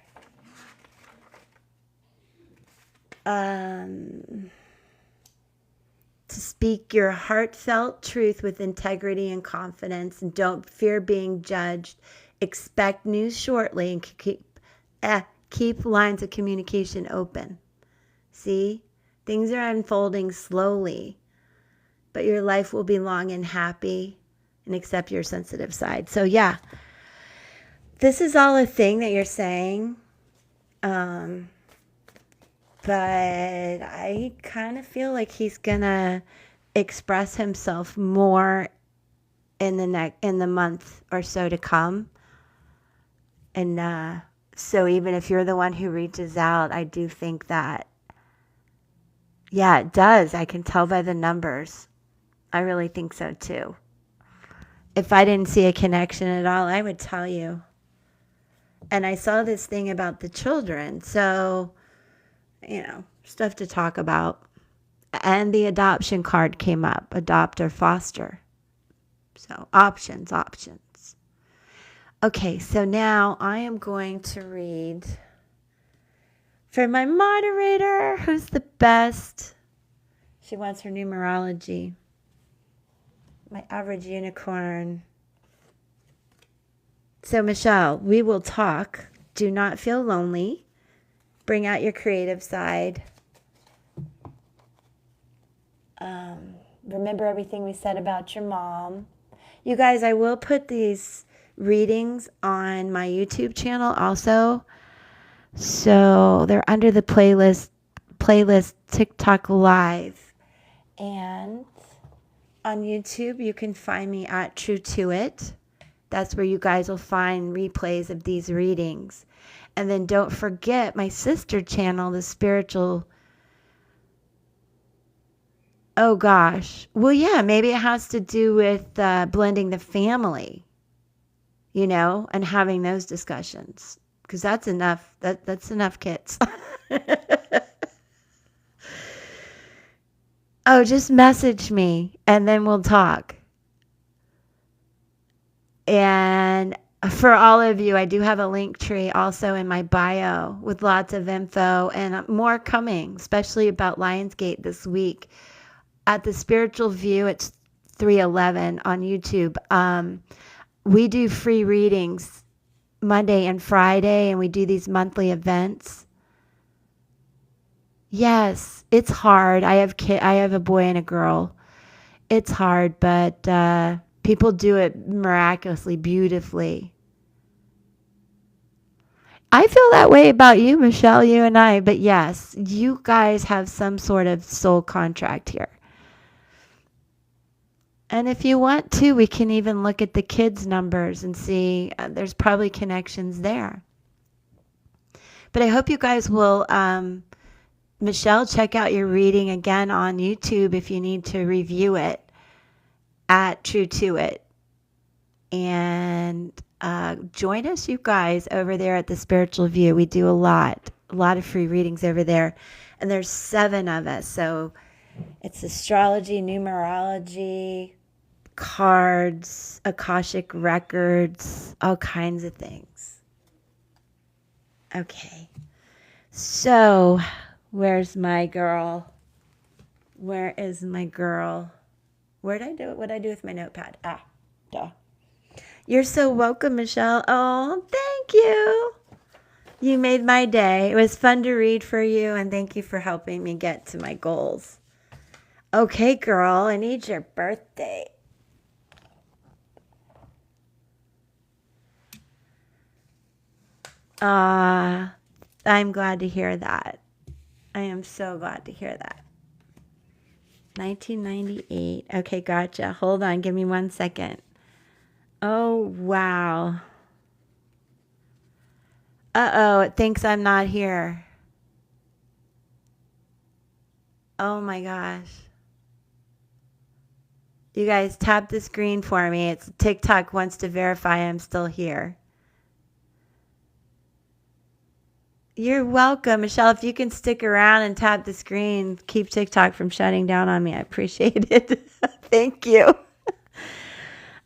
Speaker 1: to speak your heartfelt truth with integrity and confidence, and don't fear being judged. Expect news shortly, and keep lines of communication open. See? Things are unfolding slowly, but your life will be long and happy, and accept your sensitive side. So yeah, this is all a thing that you're saying. But I kind of feel like he's gonna express himself more in the month or so to come. And so even if you're the one who reaches out, I do think that, yeah, it does. I can tell by the numbers. I really think so too. If I didn't see a connection at all, I would tell you. And I saw this thing about the children. So, stuff to talk about. And the adoption card came up. Adopt or foster. So, options. Okay, so now I am going to read for my moderator, who's the best. She wants her numerology. My average unicorn. So, Michelle, we will talk. Do not feel lonely. Bring out your creative side. Remember everything we said about your mom. You guys, I will put these readings on my YouTube channel also. So they're under the playlist TikTok Live. And on YouTube, you can find me at True to It. That's where you guys will find replays of these readings. And then don't forget my sister channel, the Spiritual. Oh gosh. Well, yeah, maybe it has to do with blending the family, and having those discussions. Because that's enough. That's enough, kids. Oh, just message me and then we'll talk. And for all of you, I do have a link tree also in my bio with lots of info and more coming, especially about Lionsgate this week. At the Spiritual View, it's 311 on YouTube. We do free readings Monday and Friday, and we do these monthly events. Yes, it's hard. I have a boy and a girl. It's hard, but people do it miraculously, beautifully. I feel that way about you, Michelle, you and I. But yes, you guys have some sort of soul contract here. And if you want to, we can even look at the kids' numbers and see there's probably connections there. But I hope you guys will, Michelle, check out your reading again on YouTube if you need to review it at True to It. And join us, you guys, over there at the Spiritual View. We do a lot of free readings over there. And there's 7 of us. So it's astrology, numerology, cards, akashic records, all kinds of things. Okay. So, where's my girl? Where is my girl? Where did I do it? What did I do with my notepad? Duh. You're so welcome, Michelle. Oh, thank you. You made my day. It was fun to read for you, and thank you for helping me get to my goals. Okay, girl, I need your birthday. I'm glad to hear that. I am so glad to hear that. 1998. Okay, gotcha. Hold on. Give me 1 second. Oh, wow. Uh-oh, it thinks I'm not here. Oh, my gosh. You guys, tap the screen for me. It's TikTok wants to verify I'm still here. You're welcome, Michelle. If you can stick around and tap the screen, keep TikTok from shutting down on me. I appreciate it. Thank you.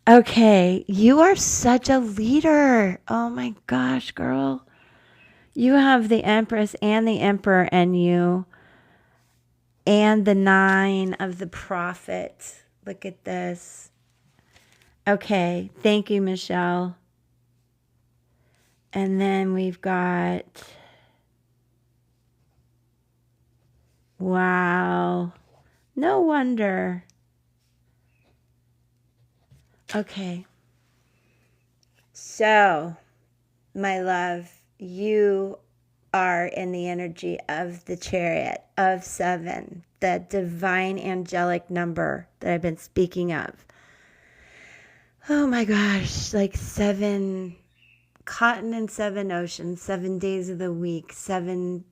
Speaker 1: Okay, you are such a leader. Oh my gosh, girl. You have the Empress and the Emperor in you, and the 9 of the Prophet. Look at this. Okay, thank you, Michelle. And then we've got... Wow. No wonder. Okay. So, my love, you are in the energy of the Chariot of 7, the divine angelic number that I've been speaking of. Oh my gosh, like 7 continents, 7 oceans, 7 days of the week, 7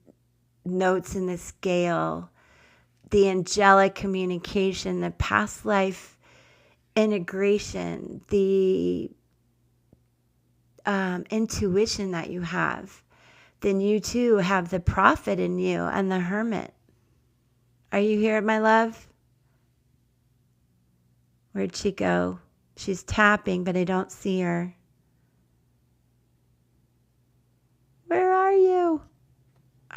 Speaker 1: notes in the scale, the angelic communication, the past life integration, the intuition that you have. Then you too have the Prophet in you and the Hermit. Are you here, my love? Where'd she go? She's tapping, but I don't see her. Where are you?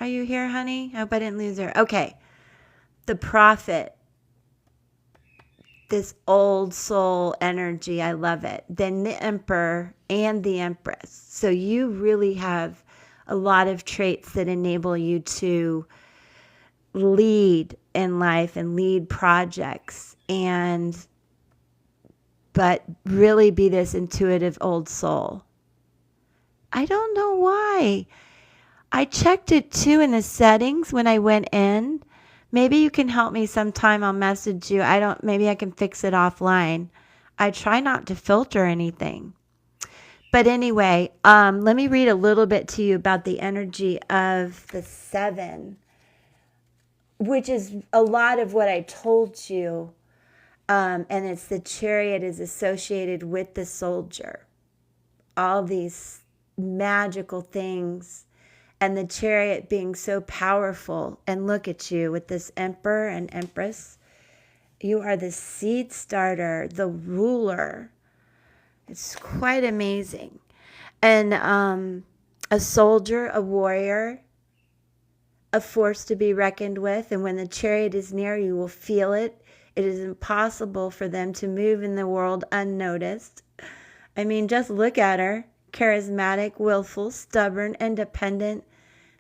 Speaker 1: Are you here, honey? I hope I didn't lose her. Okay. The Prophet. This old soul energy. I love it. Then the Emperor and the Empress. So you really have a lot of traits that enable you to lead in life and lead projects, but really be this intuitive old soul. I don't know why. I checked it too in the settings when I went in. Maybe you can help me sometime. I'll message you. Maybe I can fix it offline. I try not to filter anything. But anyway, let me read a little bit to you about the energy of the 7, which is a lot of what I told you. And it's the Chariot is associated with the soldier. All these magical things. And the Chariot being so powerful. And look at you with this Emperor and Empress. You are the seed starter, the ruler. It's quite amazing. And a soldier, a warrior, a force to be reckoned with. And when the Chariot is near, you will feel it. It is impossible for them to move in the world unnoticed. I mean, just look at her. Charismatic, willful, stubborn, independent.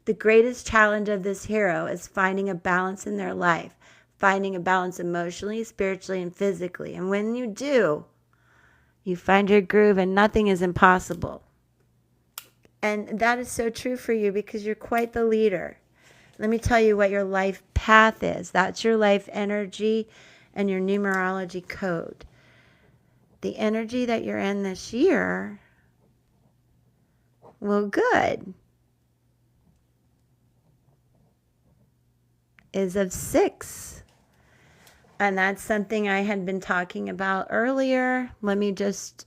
Speaker 1: The greatest challenge of this hero is finding a balance in their life, finding a balance emotionally, spiritually, and physically. And when you do, you find your groove and nothing is impossible. And that is so true for you because you're quite the leader. Let me tell you what your life path is. That's your life energy and your numerology code. The energy that you're in this year, well, good, is of 6. And that's something I had been talking about earlier. Let me just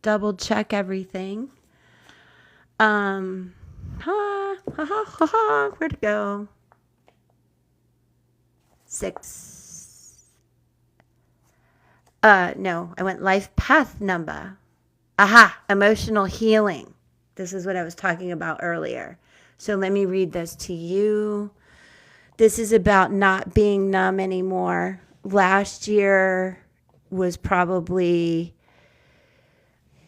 Speaker 1: double check everything. Where'd it go? 6. No, I went life path number. Aha, emotional healing. This is what I was talking about earlier. So let me read this to you. This is about not being numb anymore. Last year was probably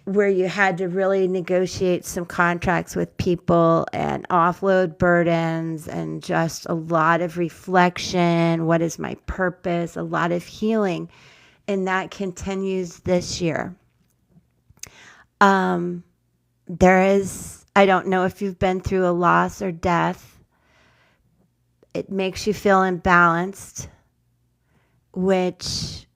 Speaker 1: where you had to really negotiate some contracts with people and offload burdens and just a lot of reflection. What is my purpose? A lot of healing. And that continues this year. There is, I don't know if you've been through a loss or death. It makes you feel imbalanced, which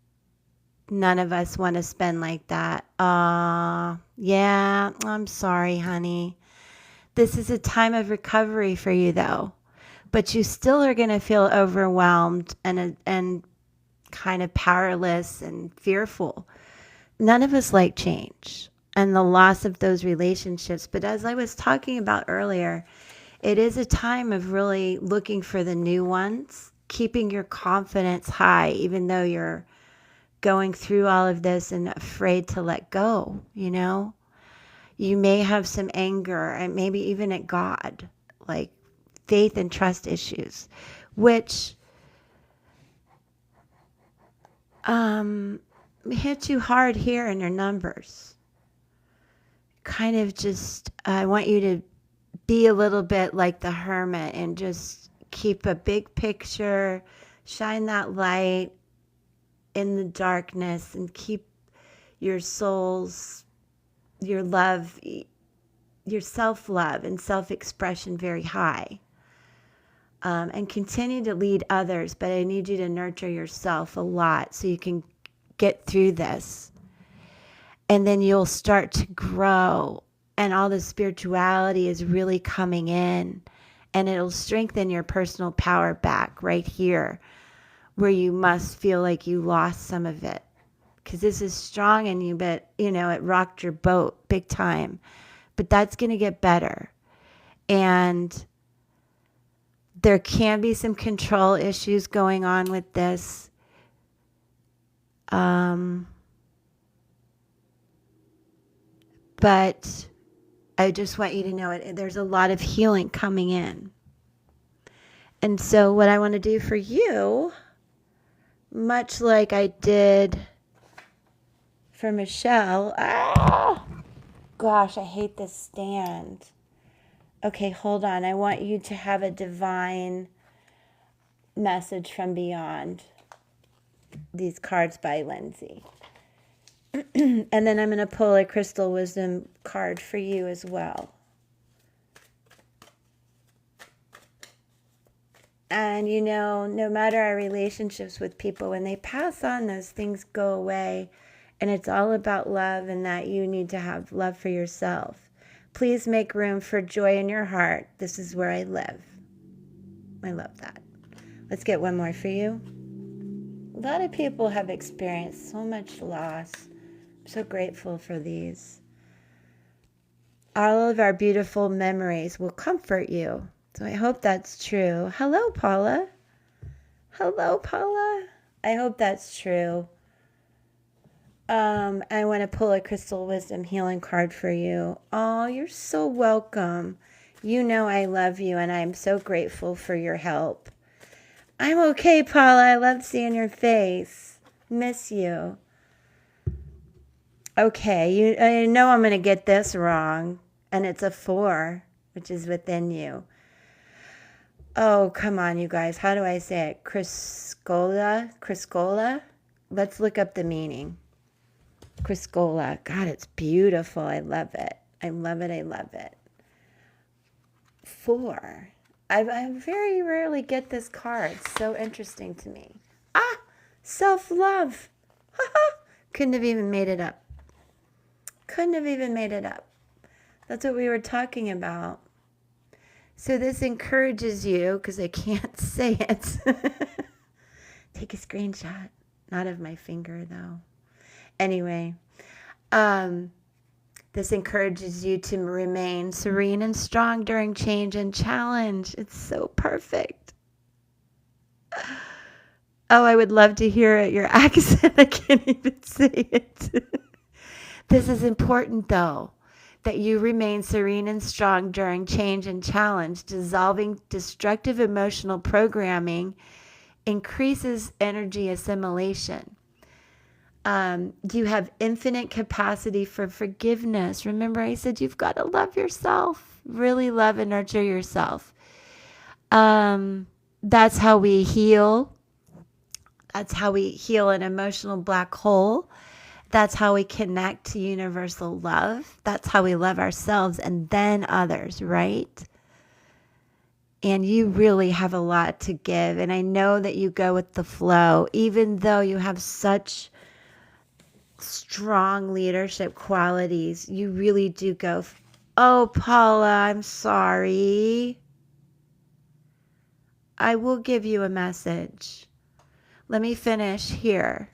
Speaker 1: none of us want to spend like that. Yeah, I'm sorry, honey. This is a time of recovery for you, though. But you still are going to feel overwhelmed and kind of powerless and fearful. None of us like change and the loss of those relationships. But as I was talking about earlier, it is a time of really looking for the new ones, keeping your confidence high, even though you're going through all of this and afraid to let go, you know? You may have some anger and maybe even at God, like faith and trust issues, which hit you hard here in your numbers. Kind of just, I want you to be a little bit like the hermit and just keep a big picture, shine that light in the darkness and keep your soul's, your love, your self-love and self-expression very high. And continue to lead others, but I need you to nurture yourself a lot so you can get through this. And then you'll start to grow and all the spirituality is really coming in and it'll strengthen your personal power back right here where you must feel like you lost some of it. Because this is strong in you, but, you know, it rocked your boat big time. But that's going to get better. And there can be some control issues going on with this. But I just want you to know there's a lot of healing coming in. And so what I want to do for you, much like I did for Michelle. Gosh, I hate this stand. Okay, hold on. I want you to have a divine message from beyond. These cards by Lindsay. And then I'm going to pull a crystal wisdom card for you as well. And, you know, no matter our relationships with people, when they pass on, those things go away. And it's all about love and that you need to have love for yourself. Please make room for joy in your heart. This is where I live. I love that. Let's get one more for you. A lot of people have experienced so much loss. I'm so grateful for these. All of our beautiful memories will comfort you. So I hope that's true. Hello, Paula. Hello, Paula. I hope that's true. I want to pull a crystal wisdom healing card for you. Oh, you're so welcome. You know I love you and I'm so grateful for your help. I'm okay, Paula. I love seeing your face. Miss you. Okay, I know I'm going to get this wrong. And it's a 4, which is within you. Oh, come on, you guys. How do I say it? Criscola? Criscola? Let's look up the meaning. Criscola. God, it's beautiful. I love it. I love it. I love it. 4. I very rarely get this card. It's so interesting to me. Ah, self-love. Couldn't have even made it up. Couldn't have even made it up. That's what we were talking about. So this encourages you, because I can't say it. Take a screenshot. Not of my finger, though. Anyway, this encourages you to remain serene and strong during change and challenge. It's so perfect. Oh, I would love to hear it. Your accent, I can't even say it. This is important, though, that you remain serene and strong during change and challenge. Dissolving destructive emotional programming increases energy assimilation. You have infinite capacity for forgiveness. Remember, I said you've got to love yourself, really love and nurture yourself. That's how we heal. That's how we heal an emotional black hole. That's how we connect to universal love. That's how we love ourselves and then others, right? And you really have a lot to give. And I know that you go with the flow, even though you have such strong leadership qualities. You really do go, oh, Paula, I'm sorry. I will give you a message. Let me finish here.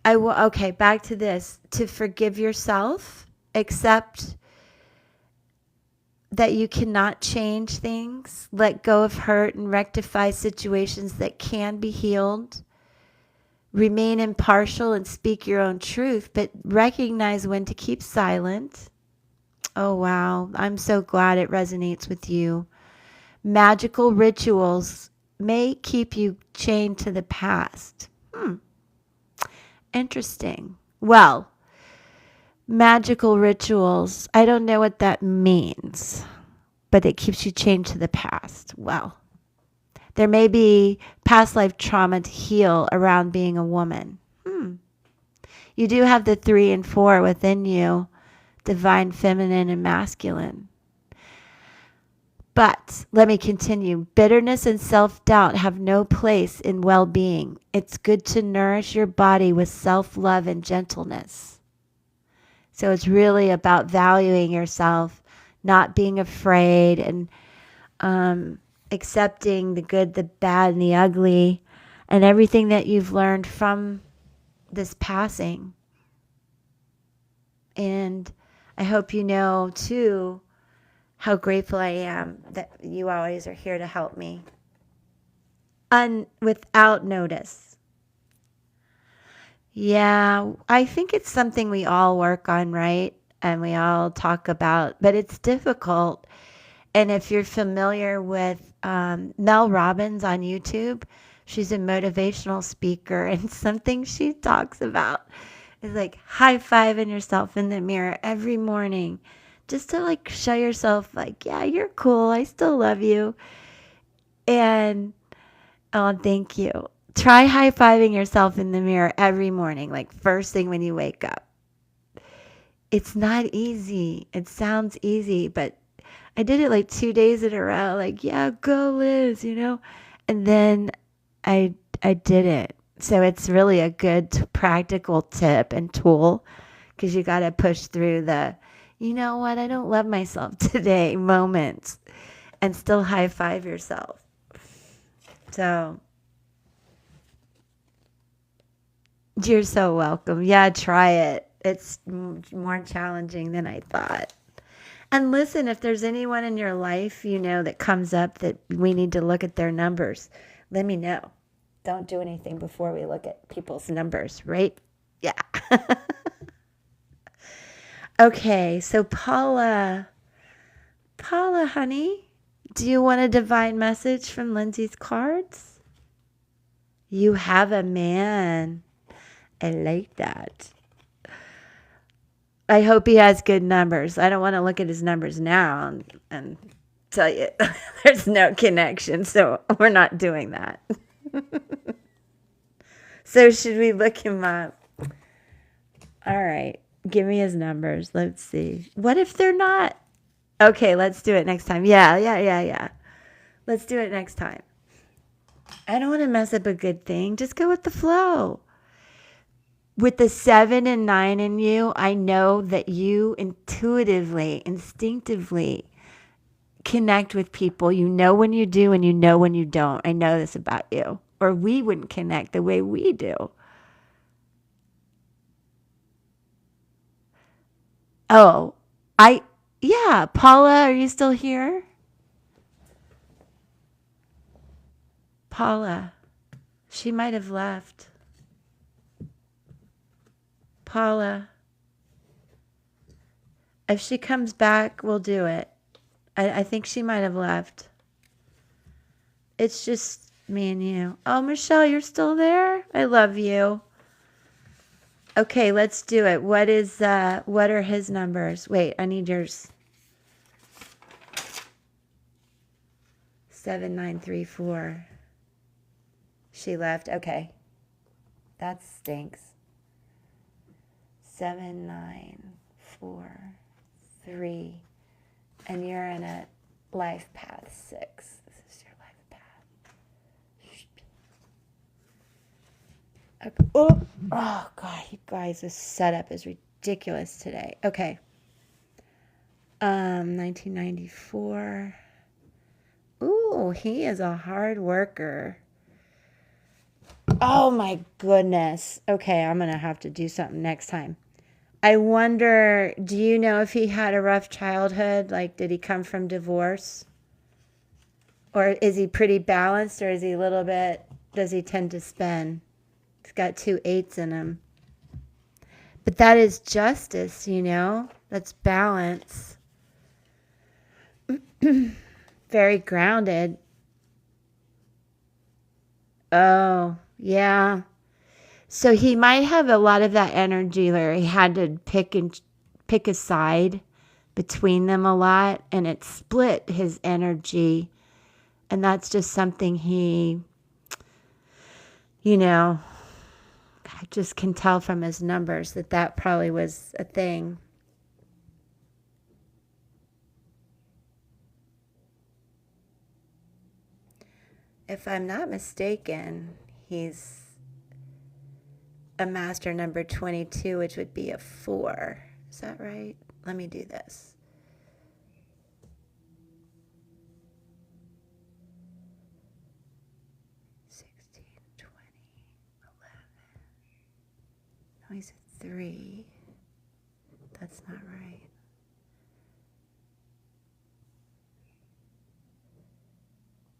Speaker 1: Okay, back to this. To forgive yourself, accept that you cannot change things, let go of hurt and rectify situations that can be healed. Remain impartial and speak your own truth, but recognize when to keep silent. Oh, wow. I'm so glad it resonates with you. Magical rituals may keep you chained to the past. Interesting. Well, magical rituals, I don't know what that means, but it keeps you chained to the past. Well, there may be past life trauma to heal around being a woman. You do have the 3 and 4 within you, divine feminine and masculine. But let me continue. Bitterness and self-doubt have no place in well-being. It's good to nourish your body with self-love and gentleness. So it's really about valuing yourself, not being afraid, and accepting the good, the bad, and the ugly, and everything that you've learned from this passing. And I hope you know, too, how grateful I am that you always are here to help me. Without notice. Yeah, I think it's something we all work on, right? And we all talk about, but it's difficult. And if you're familiar with Mel Robbins on YouTube, she's a motivational speaker, and something she talks about is like high-fiving yourself in the mirror every morning, just to like show yourself like, yeah, you're cool. I still love you. And oh, thank you. Try high-fiving yourself in the mirror every morning, like first thing when you wake up. It's not easy. It sounds easy, but I did it like 2 days in a row, like, yeah, go Liz, and then I did it. So it's really a good practical tip and tool, because you got to push through the, you know what, I don't love myself today moments, and still high five yourself. So you're so welcome. Yeah, try it. It's more challenging than I thought. And listen, if there's anyone in your life, that comes up that we need to look at their numbers, let me know. Don't do anything before we look at people's numbers, right? Yeah. Okay, so Paula, honey, do you want a divine message from Lindsay's cards? You have a man. I like that. I hope he has good numbers. I don't want to look at his numbers now and tell you there's no connection. So we're not doing that. So should we look him up? All right. Give me his numbers. Let's see. What if they're not? Okay, let's do it next time. Yeah. Let's do it next time. I don't want to mess up a good thing. Just go with the flow. With the 7 and 9 in you, I know that you intuitively, instinctively connect with people. You know when you do and you know when you don't. I know this about you. Or we wouldn't connect the way we do. Oh, yeah, Paula, are you still here? Paula, she might have left. Paula, if she comes back, we'll do it. I think she might have left. It's just me and you. Oh, Michelle, you're still there? I love you. Okay, let's do it. What are his numbers? Wait, I need yours. 7934. She left. Okay. That stinks. 7943. And you're in a life path 6. This is your life path. Okay. Oh, God, you guys, this setup is ridiculous today. Okay. 1994. Ooh, he is a hard worker. Oh, my goodness. Okay, I'm going to have to do something next time. I wonder, do you know if he had a rough childhood? Like, did he come from divorce? Or is he pretty balanced, or is he a little bit, does he tend to spin? He's got 2 8s in him. But that is justice, you know? That's balance. Very grounded. Oh, yeah. So he might have a lot of that energy where he had to pick a side between them a lot, and it split his energy. And that's just something he, I just can tell from his numbers that probably was a thing. If I'm not mistaken, he's a master number 22, which would be a 4. Is that right? Let me do this. No, he's a 3. That's not right.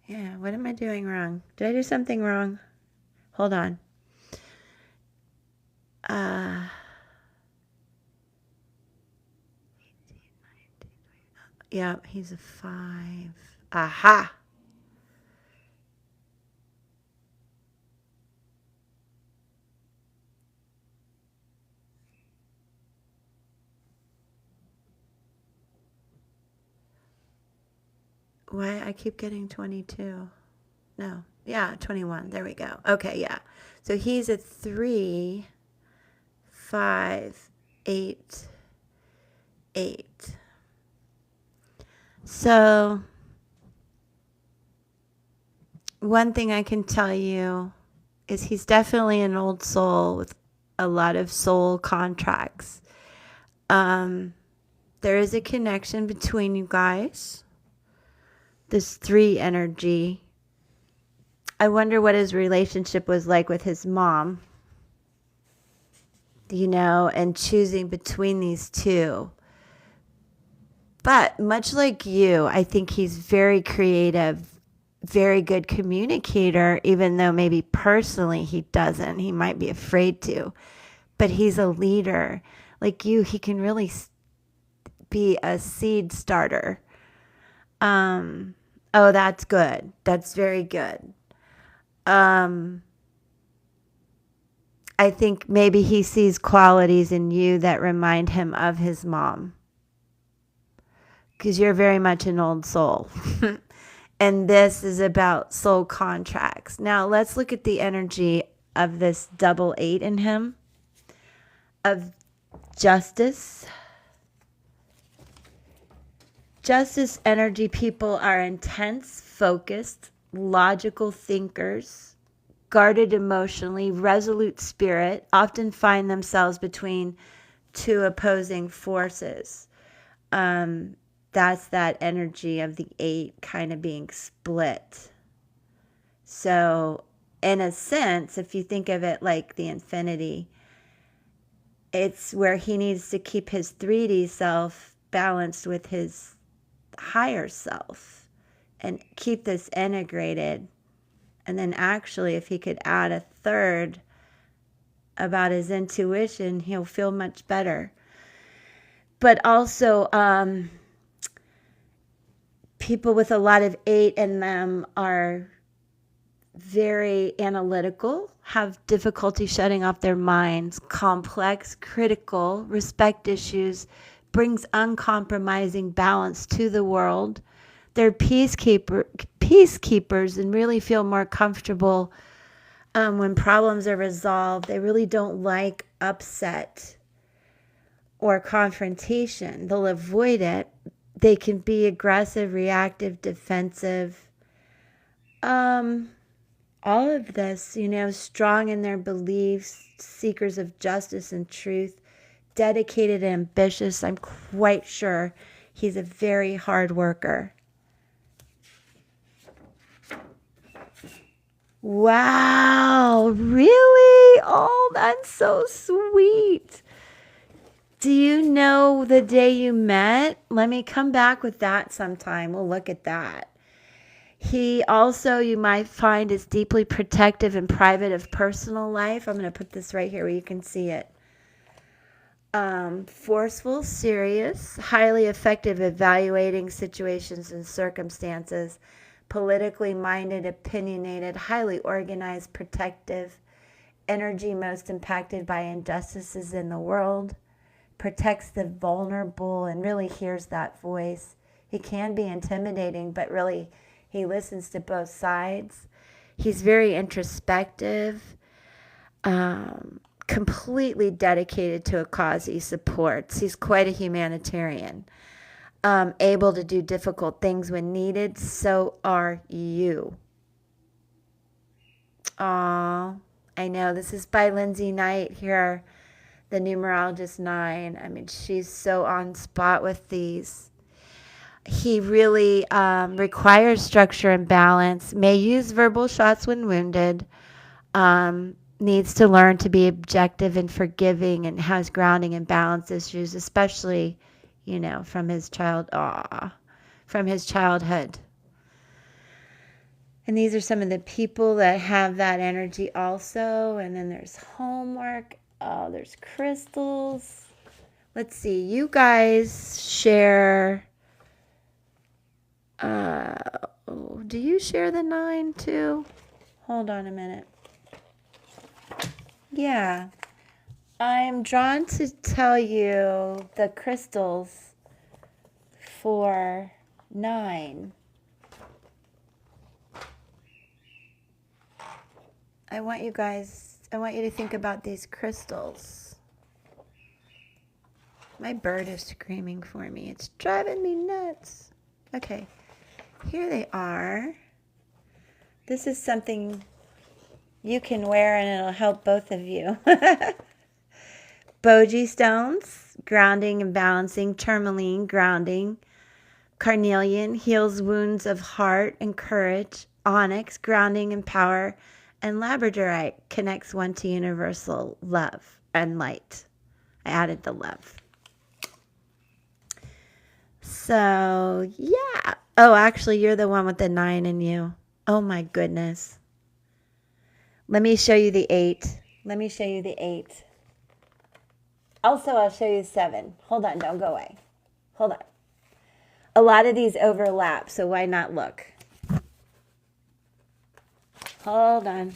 Speaker 1: Yeah, what am I doing wrong? Did I do something wrong? Hold on. Yeah, he's a 5. Aha! Why I keep getting 22? No. Yeah, 21. There we go. Okay, yeah. So he's a 3, 5, 8, 8. So one thing I can tell you is he's definitely an old soul with a lot of soul contracts. There is a connection between you guys. This 3 energy. I wonder what his relationship was like with his mom. And choosing between these two. But much like you, I think he's very creative, very good communicator, even though maybe personally he doesn't. He might be afraid to. But he's a leader. Like you, he can really be a seed starter. Oh, that's good. That's very good. I think maybe he sees qualities in you that remind him of his mom. Because you're very much an old soul. And this is about soul contracts. Now, let's look at the energy of this double 8 in him, of justice. Justice energy people are intense, focused, logical thinkers, guarded emotionally, resolute spirit, often find themselves between two opposing forces. That's that energy of the 8 kind of being split. So, in a sense, if you think of it like the infinity, it's where he needs to keep his 3D self balanced with his higher self and keep this integrated. And then actually, if he could add a third about his intuition, he'll feel much better. But also, people with a lot of 8 in them are very analytical, have difficulty shutting off their minds, complex, critical, respect issues, brings uncompromising balance to the world. They're peacekeepers and really feel more comfortable when problems are resolved. They really don't like upset or confrontation. They'll avoid it. They can be aggressive, reactive, defensive. All of this, strong in their beliefs, seekers of justice and truth, dedicated and ambitious. I'm quite sure he's a very hard worker. Wow, really? Oh, that's so sweet. Do you know the day you met? Let me come back with that sometime. We'll look at that. He also, you might find, is deeply protective and private of personal life. I'm going to put this right here where you can see it. Forceful, serious, highly effective evaluating situations and circumstances, politically minded, opinionated, highly organized, protective, energy most impacted by injustices in the world, protects the vulnerable and really hears that voice. He can be intimidating, but really he listens to both sides. He's very introspective, completely dedicated to a cause he supports. He's quite a humanitarian, able to do difficult things when needed. So are you. Aw, I know. This is by Lindsay Knight here, the numerologist 9. I mean, she's so on spot with these. He really requires structure and balance, may use verbal shots when wounded, needs to learn to be objective and forgiving, and has grounding and balance issues, especially, from his childhood. And these are some of the people that have that energy also. And then there's homework. Oh, there's crystals. Let's see. You guys share... do you share the 9 too? Hold on a minute. Yeah. I'm drawn to tell you the crystals for 9. I want you to think about these crystals. My bird is screaming for me. It's driving me nuts. Okay. Here they are. This is something you can wear and it'll help both of you. Boji stones, grounding and balancing. Tourmaline, grounding. Carnelian, heals wounds of heart and courage. Onyx, grounding and power. And labradorite, connects one to universal love and light. I added the love. So, yeah. Oh, actually, you're the one with the 9 in you. Oh, my goodness. Let me show you the 8. Also, I'll show you 7. Hold on. Don't go away. Hold on. A lot of these overlap, so why not look? Hold on.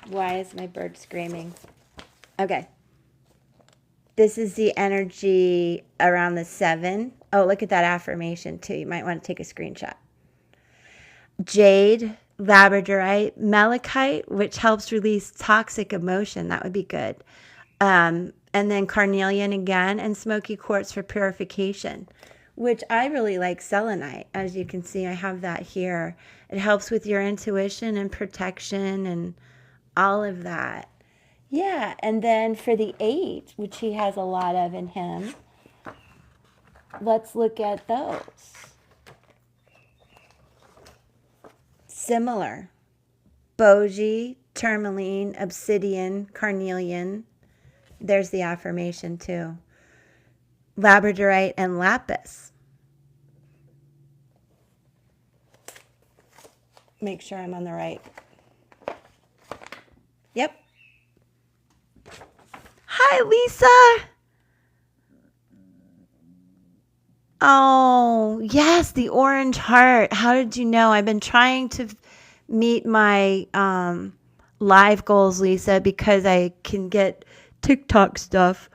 Speaker 1: Why is my bird screaming? Okay. This is the energy around the 7. Oh, look at that affirmation too. You might want to take a screenshot. Jade, labradorite, malachite, which helps release toxic emotion. That would be good. And then carnelian again, and smoky quartz for purification, which I really like selenite. As you can see, I have that here. It helps with your intuition and protection and all of that. Yeah, and then for the 8, which he has a lot of in him, let's look at those. Similar. Bogey, tourmaline, obsidian, carnelian. There's the affirmation too. Labradorite and lapis. Make sure I'm on the right. Yep. Hi, Lisa. Oh, yes, the orange heart. How did you know? I've been trying to meet my live goals, Lisa, because I can get TikTok stuff.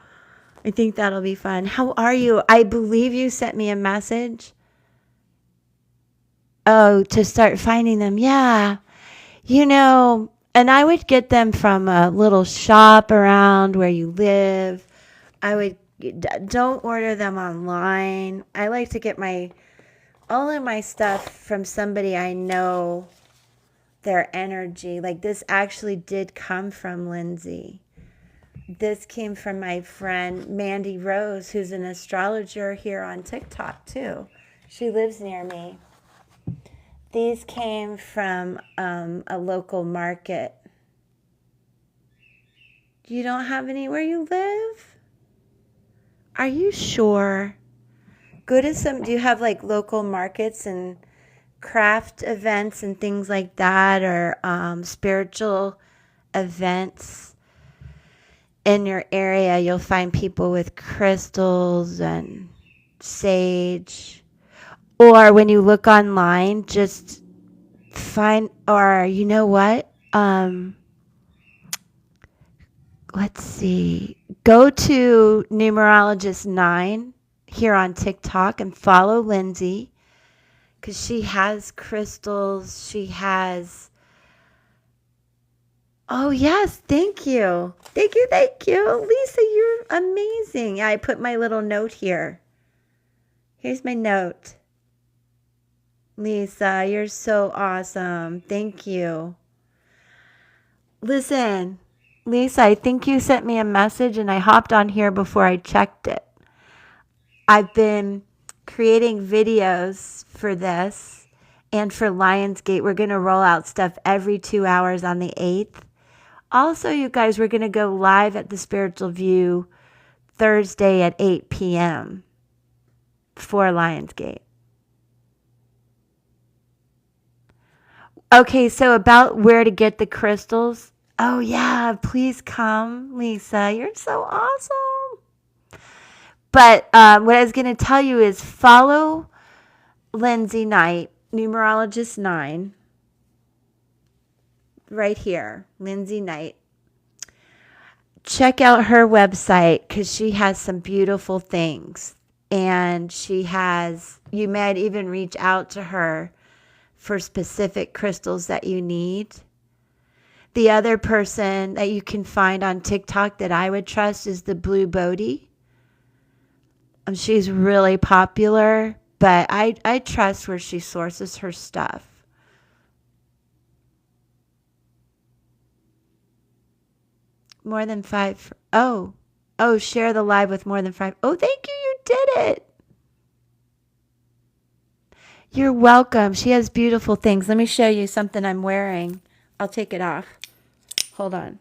Speaker 1: I think that'll be fun. How are you? I believe you sent me a message. Oh, to start finding them. Yeah. And I would get them from a little shop around where you live. Don't order them online. I like to get all of my stuff from somebody I know their energy. Like this actually did come from Lindsay. This came from my friend Mandy Rose, who's an astrologer here on TikTok too. She lives near me. These came from a local market. You don't have any where you live? Are you sure? Go to do you have like local markets and craft events and things like that, or spiritual events in your area? You'll find people with crystals and sage. Or when you look online, just find, or you know what? Let's see. Go to numerologist 9 here on TikTok and follow Lindsay, because she has crystals. She has. Oh, yes. Thank you. Thank you. Thank you. Lisa, you're amazing. I put my little note here. Here's my note. Lisa, you're so awesome. Thank you. Listen, Lisa, I think you sent me a message and I hopped on here before I checked it. I've been creating videos for this and for Lionsgate. We're going to roll out stuff every 2 hours on the 8th. Also, you guys, we're going to go live at the Spiritual View Thursday at 8 p.m. for Lionsgate. Okay, so about where to get the crystals. Oh, yeah, please come, Lisa. You're so awesome. But what I was going to tell you is follow Lindsay Knight, numerologist 9, right here, Lindsay Knight. Check out her website because she has some beautiful things. And you might even reach out to her for specific crystals that you need. The other person that you can find on TikTok that I would trust is the Blue Bodhi. She's really popular, but I trust where she sources her stuff. More than 5. Oh, share the live with more than 5. Oh, thank you. You did it. You're welcome. She has beautiful things. Let me show you something I'm wearing. I'll take it off. Hold on.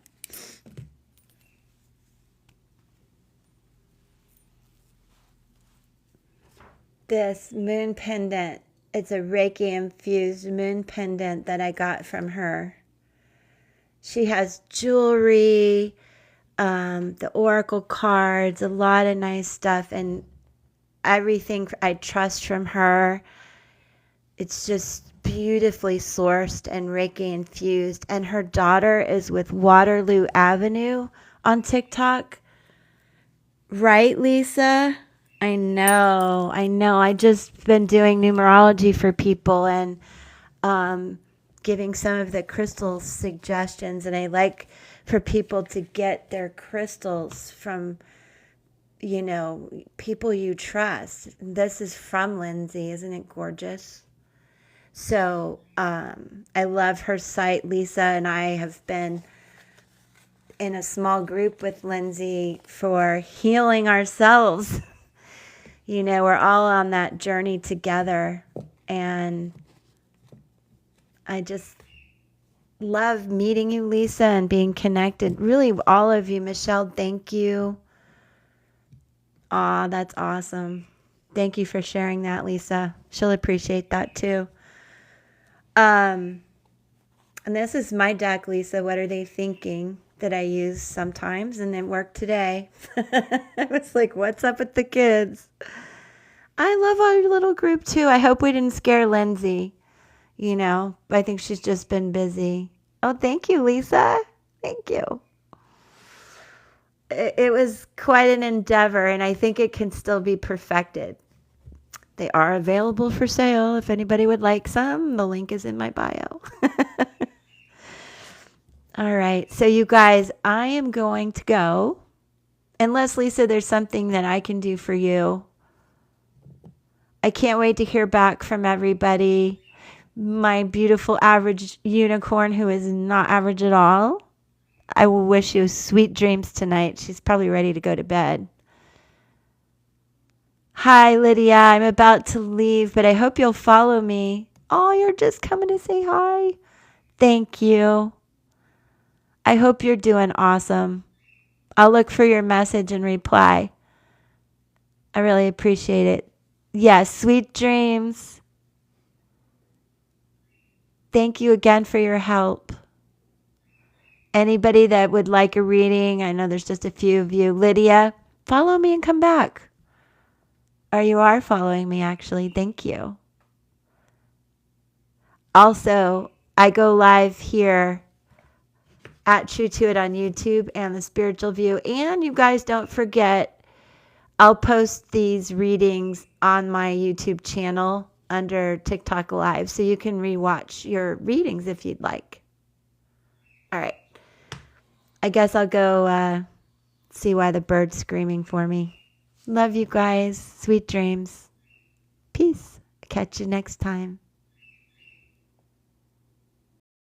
Speaker 1: This moon pendant. It's a Reiki infused moon pendant that I got from her. She has jewelry, the oracle cards, a lot of nice stuff, and everything I trust from her. It's just beautifully sourced and Reiki infused. And her daughter is with Waterloo Avenue on TikTok. Right, Lisa? I know. I just been doing numerology for people and giving some of the crystal suggestions. And I like for people to get their crystals from, people you trust. This is from Lindsay. Isn't it gorgeous? So I love her site. Lisa and I have been in a small group with Lindsay for healing ourselves. We're all on that journey together. And I just love meeting you, Lisa, and being connected. Really, all of you. Michelle, thank you. Aw, that's awesome. Thank you for sharing that, Lisa. She'll appreciate that too. And this is my deck, Lisa. What are they thinking? That I use sometimes, and it worked today. I was like, what's up with the kids? I love our little group too. I hope we didn't scare Lindsay. I think she's just been busy. Oh, thank you, Lisa. Thank you. It was quite an endeavor, and I think it can still be perfected. They are available for sale if anybody would like some. The link is in my bio. All right. So you guys, I am going to go. Unless, Lisa, there's something that I can do for you. I can't wait to hear back from everybody. My beautiful average unicorn who is not average at all. I will wish you sweet dreams tonight. She's probably ready to go to bed. Hi, Lydia. I'm about to leave, but I hope you'll follow me. Oh, you're just coming to say hi. Thank you. I hope you're doing awesome. I'll look for your message and reply. I really appreciate it. Yes, sweet dreams. Thank you again for your help. Anybody that would like a reading, I know there's just a few of you. Lydia, follow me and come back. Or you are following me, actually. Thank you. Also, I go live here at True to It on YouTube and the Spiritual View. And you guys don't forget, I'll post these readings on my YouTube channel under TikTok Live, so you can rewatch your readings if you'd like. All right. I guess I'll go see why the bird's screaming for me. Love you guys. Sweet dreams. Peace. Catch you next time.